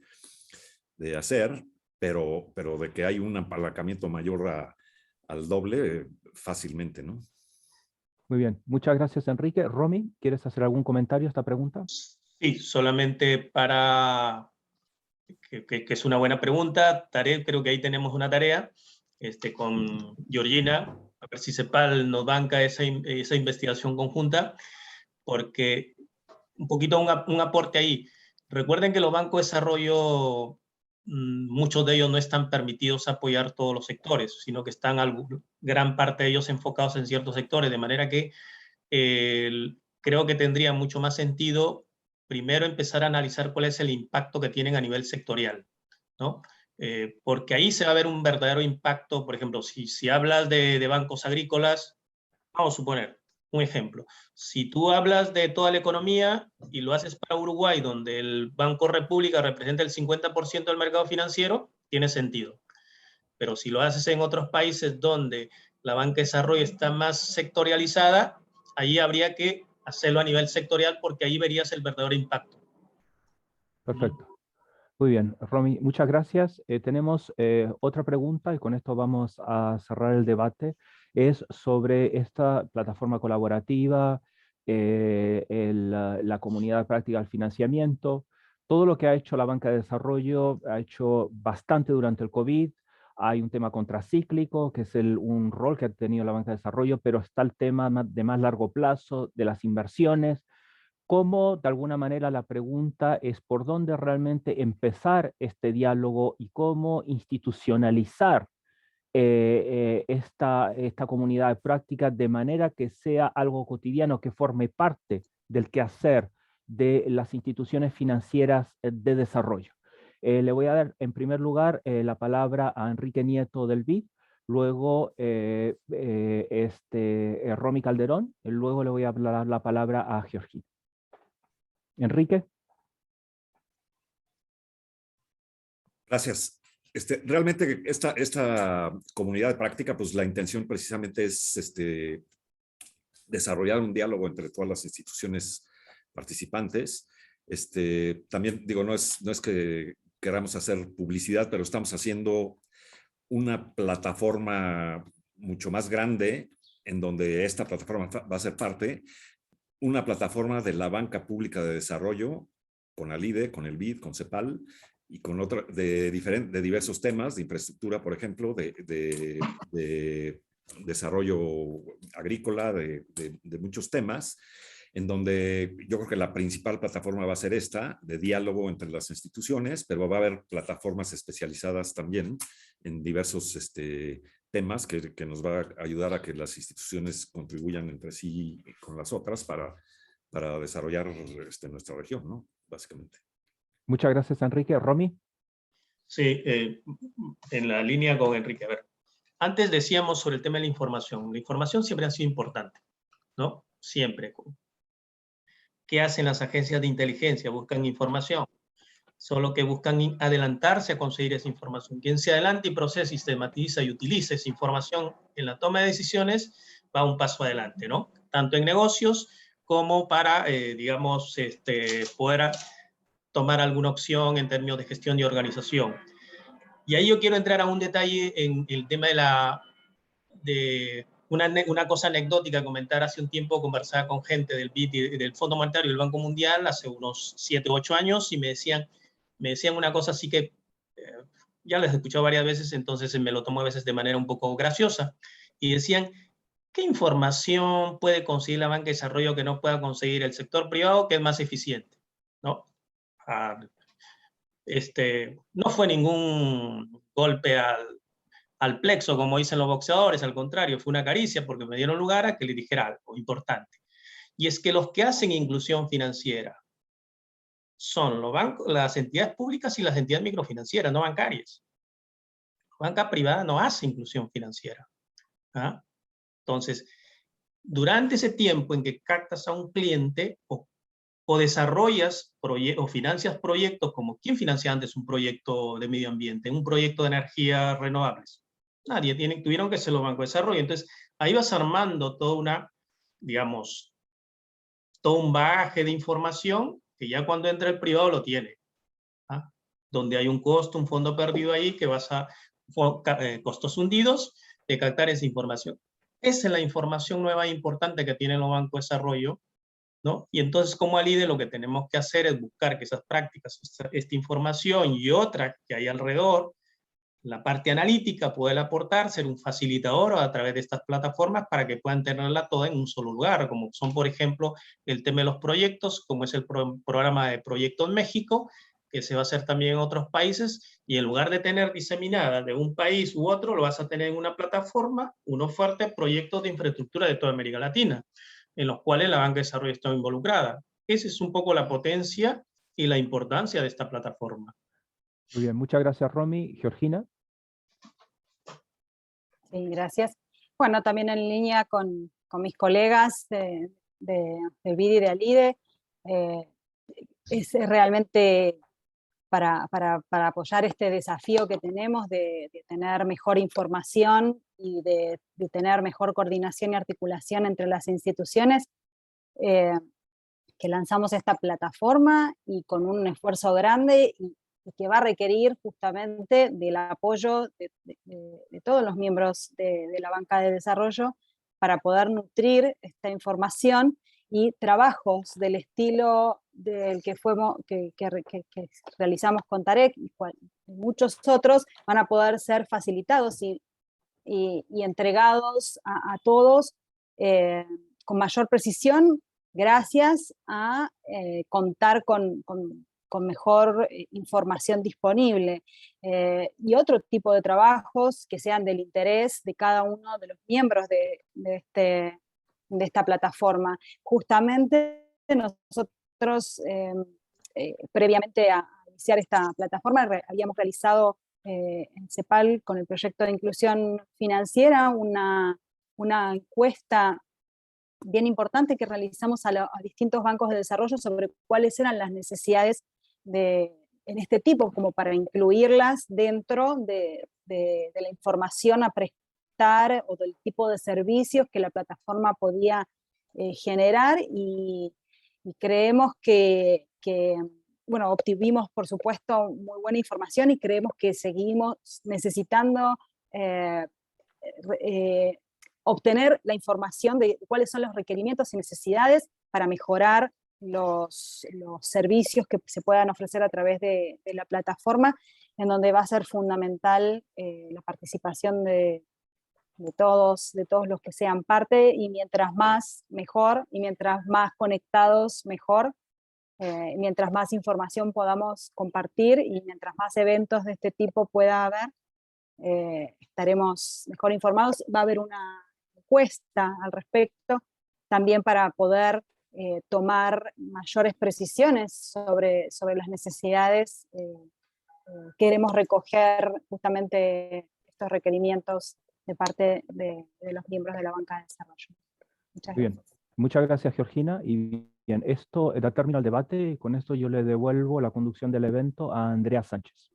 de hacer, pero de que hay un apalancamiento mayor al doble, fácilmente, ¿no? Muy bien, muchas gracias, Enrique. Romy, ¿quieres hacer algún comentario a esta pregunta? Sí, solamente para que es una buena pregunta. Tarek, creo que ahí tenemos una tarea con Georgina, a ver si CEPAL nos banca esa investigación conjunta, porque un poquito un aporte ahí. Recuerden que los bancos de desarrollo, muchos de ellos no están permitidos a apoyar todos los sectores, sino que están gran parte de ellos enfocados en ciertos sectores, de manera que creo que tendría mucho más sentido primero empezar a analizar cuál es el impacto que tienen a nivel sectorial, ¿no? Porque ahí se va a ver un verdadero impacto. Por ejemplo, si hablas de bancos agrícolas, vamos a suponer un ejemplo. Si tú hablas de toda la economía y lo haces para Uruguay, donde el Banco República representa el 50% del mercado financiero, tiene sentido. Pero si lo haces en otros países donde la banca de desarrollo está más sectorializada, ahí habría que hacerlo a nivel sectorial, porque ahí verías el verdadero impacto. Perfecto. Muy bien, Romy, muchas gracias. Tenemos otra pregunta y con esto vamos a cerrar el debate. Es sobre esta plataforma colaborativa, la comunidad de práctica del financiamiento, todo lo que ha hecho la banca de desarrollo, ha hecho bastante durante el COVID. Hay un tema contracíclico, que es un rol que ha tenido la banca de desarrollo, pero está el tema de más largo plazo, de las inversiones. Cómo, de alguna manera, la pregunta es por dónde realmente empezar este diálogo y cómo institucionalizar esta comunidad de práctica de manera que sea algo cotidiano, que forme parte del quehacer de las instituciones financieras de desarrollo. Le voy a dar, en primer lugar, la palabra a Enrique Nieto del BID, luego Romy Calderón, y luego le voy a dar la palabra a Georgina. Enrique. Gracias. Realmente esta comunidad de práctica, pues la intención precisamente es desarrollar un diálogo entre todas las instituciones participantes. También digo, no es que queramos hacer publicidad, pero estamos haciendo una plataforma mucho más grande en donde esta plataforma va a ser parte, una plataforma de la banca pública de desarrollo, con ALIDE, con el BID, con CEPAL, y con de diversos temas, de infraestructura, por ejemplo, de desarrollo agrícola, de muchos temas, en donde yo creo que la principal plataforma va a ser esta, de diálogo entre las instituciones, pero va a haber plataformas especializadas también en diversos temas que nos va a ayudar a que las instituciones contribuyan entre sí con las otras para desarrollar nuestra región, ¿no? Básicamente. Muchas gracias, Enrique. ¿Romy? Sí, en la línea con Enrique. A ver, antes decíamos sobre el tema de la información. La información siempre ha sido importante, ¿no? Siempre. ¿Qué hacen las agencias de inteligencia? Buscan información. Solo que buscan adelantarse a conseguir esa información. Quien se adelanta y procesa, sistematiza y utiliza esa información en la toma de decisiones va un paso adelante, ¿no? Tanto en negocios como para, digamos, poder tomar alguna opción en términos de gestión y organización. Y ahí yo quiero entrar a un detalle en el tema de una cosa anecdótica. Comentar, hace un tiempo conversaba con gente del BID y del Fondo Monetario y del Banco Mundial, hace unos 7 u 8 años, y me decían una cosa así que ya les he escuchado varias veces, entonces me lo tomo a veces de manera un poco graciosa, y decían, ¿qué información puede conseguir la banca de desarrollo que no pueda conseguir el sector privado, que es más eficiente? ¿No? No fue ningún golpe al plexo, como dicen los boxeadores, al contrario, fue una caricia, porque me dieron lugar a que le dijera algo importante. Y es que los que hacen inclusión financiera son los bancos, las entidades públicas y las entidades microfinancieras, no bancarias. La banca privada no hace inclusión financiera. ¿Ah? Entonces, durante ese tiempo en que captas a un cliente o desarrollas o financias proyectos, como ¿quién financia antes un proyecto de medio ambiente, un proyecto de energías renovables? Nadie. Tuvieron que ser los bancos de desarrollo. Entonces, ahí vas armando toda una, digamos, todo un bagaje de información que ya cuando entra el privado lo tiene. ¿Ah? Donde hay un costo, un fondo perdido ahí, que vas a costos hundidos de captar esa información. Esa es la información nueva e importante que tienen los bancos de desarrollo, ¿no? Y entonces, como ALIDE, lo que tenemos que hacer es buscar que esas prácticas, esta información y otra que hay alrededor, la parte analítica, poder aportar, ser un facilitador a través de estas plataformas para que puedan tenerla toda en un solo lugar, como son, por ejemplo, el tema de los proyectos, como es el programa de Proyectos México, que se va a hacer también en otros países, y en lugar de tener diseminada de un país u otro, lo vas a tener en una plataforma, una oferta de proyectos de infraestructura de toda América Latina, en los cuales la banca de desarrollo está involucrada. Esa es un poco la potencia y la importancia de esta plataforma. Muy bien, muchas gracias, Romy. Georgina. Sí, gracias. Bueno, también en línea con mis colegas del BID y de ALIDE, es realmente para apoyar este desafío que tenemos de tener mejor información y de tener mejor coordinación y articulación entre las instituciones, que lanzamos esta plataforma y con un esfuerzo grande y que va a requerir justamente del apoyo de todos los miembros de la banca de desarrollo para poder nutrir esta información, y trabajos del estilo del que realizamos con Tarek y muchos otros van a poder ser facilitados y entregados a todos con mayor precisión, gracias a contar con mejor información disponible, y otro tipo de trabajos que sean del interés de cada uno de los miembros de esta plataforma. Justamente nosotros, previamente a iniciar esta plataforma, habíamos realizado en CEPAL, con el proyecto de inclusión financiera, una encuesta bien importante que realizamos a distintos bancos de desarrollo sobre cuáles eran las necesidades en este tipo, como para incluirlas dentro de la información a prestar o del tipo de servicios que la plataforma podía generar, y creemos que bueno, obtuvimos, por supuesto, muy buena información, y creemos que seguimos necesitando obtener la información de cuáles son los requerimientos y necesidades para mejorar los servicios que se puedan ofrecer a través de la plataforma, en donde va a ser fundamental la participación de todos los que sean parte, y mientras más, mejor, y mientras más conectados, mejor. Mientras más información podamos compartir y mientras más eventos de este tipo pueda haber, estaremos mejor informados. Va a haber una encuesta al respecto, también para poder tomar mayores precisiones sobre las necesidades. Queremos recoger justamente estos requerimientos de parte de los miembros de la banca de desarrollo. Muchas Bien. gracias. Muchas gracias, Georgina. Y bien, esto da término al debate, y con esto yo le devuelvo la conducción del evento a Andrea Sánchez.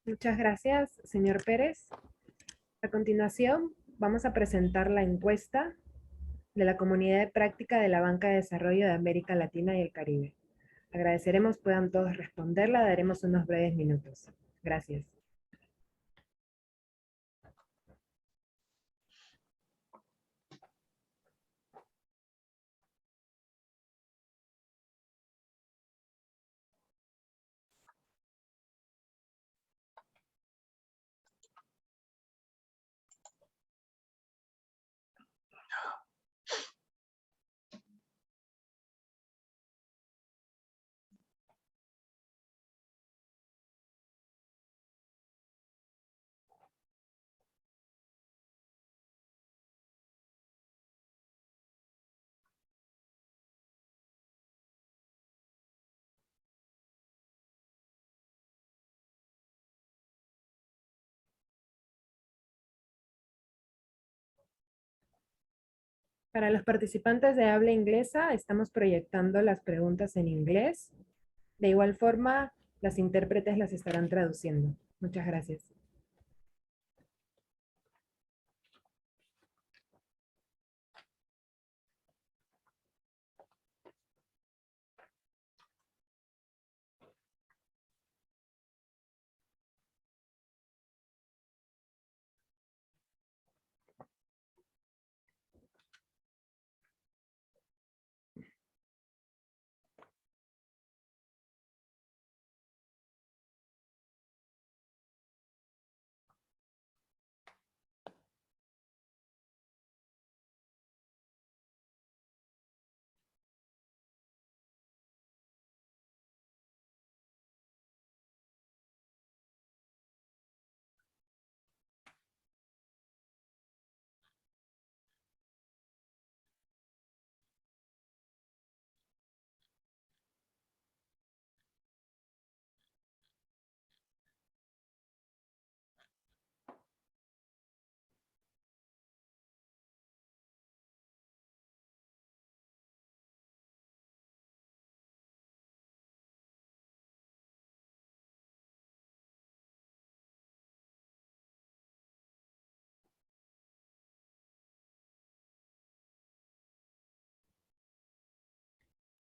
Muchas gracias, señor Pérez. A continuación, vamos a presentar la encuesta de la Comunidad de Práctica de la Banca de Desarrollo de América Latina y el Caribe. Agradeceremos puedan todos responderla, daremos unos breves minutos. Gracias. Para los participantes de habla inglesa, estamos proyectando las preguntas en inglés. De igual forma, las intérpretes las estarán traduciendo. Muchas gracias.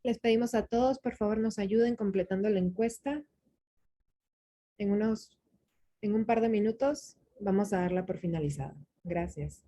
Les pedimos a todos, por favor, nos ayuden completando la encuesta. En un par de minutos vamos a darla por finalizada. Gracias.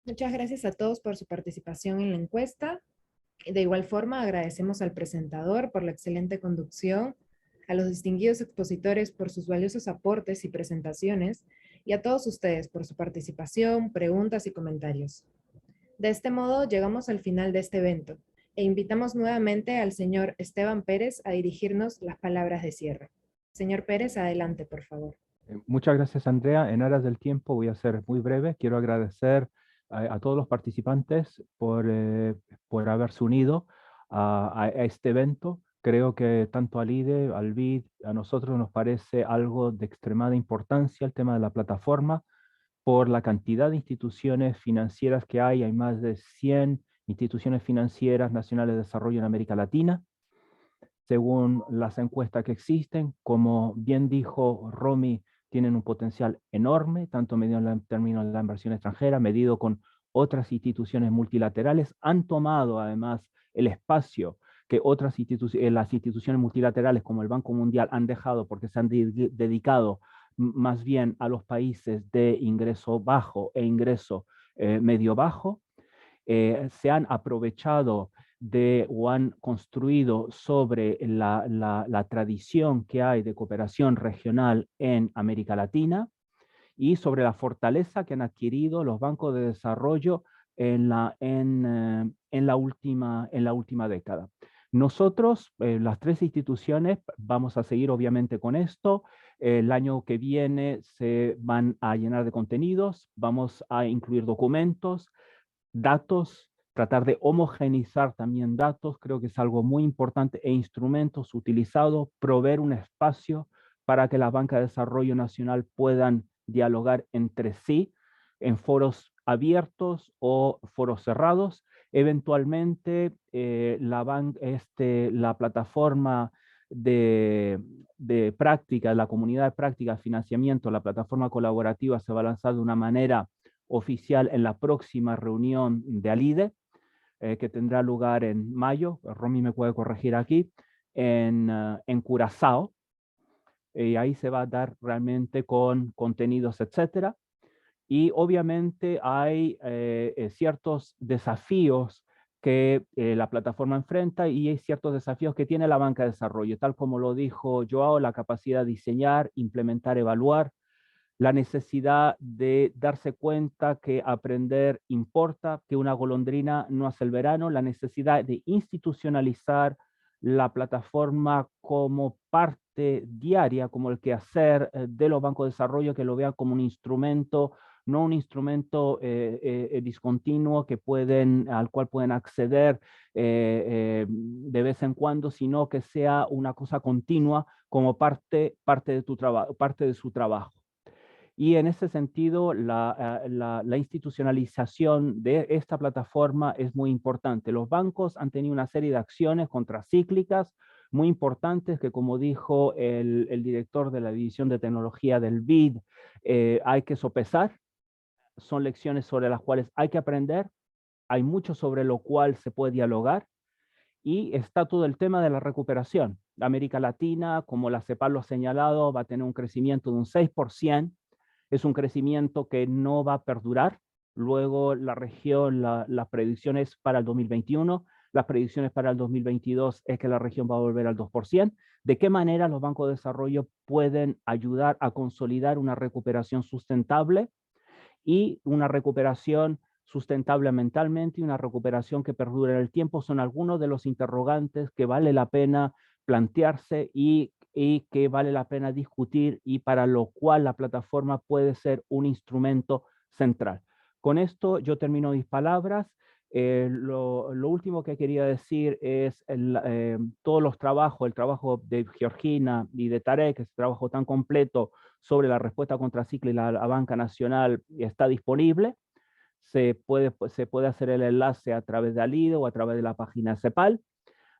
Muchas gracias a todos por su participación en la encuesta. De igual forma, agradecemos al presentador por la excelente conducción, a los distinguidos expositores por sus valiosos aportes y presentaciones, y a todos ustedes por su participación, preguntas y comentarios. De este modo, llegamos al final de este evento, e invitamos nuevamente al señor Esteban Pérez a dirigirnos las palabras de cierre. Señor Pérez, adelante, por favor. Muchas gracias, Andrea. En aras del tiempo voy a ser muy breve. Quiero agradecer a todos los participantes por haberse unido a este evento. Creo que tanto al IDE, al BID, a nosotros nos parece algo de extremada importancia el tema de la plataforma por la cantidad de instituciones financieras que hay. Hay más de 100 instituciones financieras nacionales de desarrollo en América Latina. Según las encuestas que existen, como bien dijo Romy, tienen un potencial enorme, tanto medido en términos de la inversión extranjera, medido con otras instituciones multilaterales. Han tomado además el espacio que las instituciones multilaterales como el Banco Mundial han dejado, porque se han dedicado más bien a los países de ingreso bajo e ingreso medio bajo. Se han aprovechado o han construido sobre la tradición que hay de cooperación regional en América Latina y sobre la fortaleza que han adquirido los bancos de desarrollo en la última década. Nosotros, las tres instituciones, vamos a seguir obviamente con esto. El año que viene se van a llenar de contenidos, vamos a incluir documentos, datos, tratar de homogeneizar también datos, creo que es algo muy importante, e instrumentos utilizados, proveer un espacio para que las bancas de desarrollo nacional puedan dialogar entre sí en foros abiertos o foros cerrados. Eventualmente la plataforma de práctica, la comunidad de práctica de financiamiento, la plataforma colaborativa se va a lanzar de una manera oficial en la próxima reunión de ALIDE, que tendrá lugar en mayo, Romy me puede corregir aquí, en Curazao, y ahí se va a dar realmente con contenidos, etcétera. Y obviamente hay ciertos desafíos que la plataforma enfrenta y hay ciertos desafíos que tiene la banca de desarrollo, tal como lo dijo Joao, la capacidad de diseñar, implementar, evaluar, la necesidad de darse cuenta que aprender importa, que una golondrina no hace el verano, la necesidad de institucionalizar la plataforma como parte diaria, como el quehacer de los bancos de desarrollo, que lo vean como un instrumento no un instrumento discontinuo al cual pueden acceder de vez en cuando, sino que sea una cosa continua como parte de su trabajo. Y en ese sentido, la institucionalización de esta plataforma es muy importante. Los bancos han tenido una serie de acciones contracíclicas muy importantes que, como dijo el director de la División de Tecnología del BID, hay que sopesar. Son lecciones sobre las cuales hay que aprender. Hay mucho sobre lo cual se puede dialogar. Y está todo el tema de la recuperación. América Latina, como la CEPAL lo ha señalado, va a tener un crecimiento de un 6%. Es un crecimiento que no va a perdurar. Luego la región, las predicciones para el 2021, las predicciones para el 2022 es que la región va a volver al 2%. ¿De qué manera los bancos de desarrollo pueden ayudar a consolidar una recuperación sustentable y una recuperación sustentable mentalmente y una recuperación que perdure en el tiempo? Son algunos de los interrogantes que vale la pena plantearse y que vale la pena discutir, y para lo cual la plataforma puede ser un instrumento central. Con esto yo termino mis palabras. Lo último que quería decir es todos los trabajos, el trabajo de Georgina y de Tarek, ese trabajo tan completo sobre la respuesta contracíclica y la banca nacional está disponible. Se puede hacer el enlace a través de ALIDE o a través de la página CEPAL.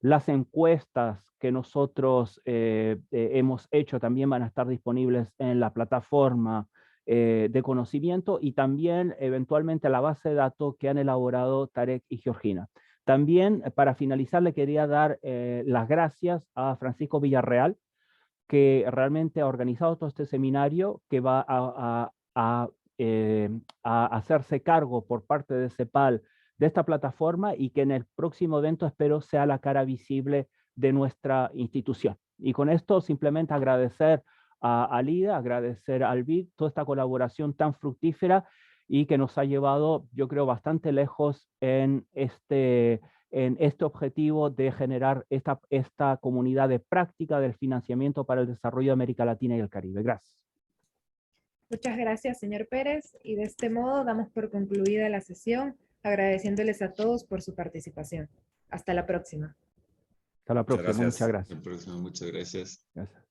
Las encuestas que nosotros hemos hecho también van a estar disponibles en la plataforma de conocimiento, y también eventualmente la base de datos que han elaborado Tarek y Georgina. También, para finalizar, le quería dar las gracias a Francisco Villarreal, que realmente ha organizado todo este seminario, que va a hacerse cargo por parte de CEPAL de esta plataforma, y que en el próximo evento espero sea la cara visible de nuestra institución. Y con esto simplemente agradecer a LIDA, agradecer al BID, toda esta colaboración tan fructífera y que nos ha llevado, yo creo, bastante lejos en este objetivo de generar esta comunidad de práctica del financiamiento para el desarrollo de América Latina y el Caribe. Gracias. Muchas gracias, señor Pérez. Y de este modo damos por concluida la sesión, agradeciéndoles a todos por su participación. Hasta la próxima. Hasta la próxima. Muchas Muchas gracias. Hasta la próxima. Muchas gracias. Gracias.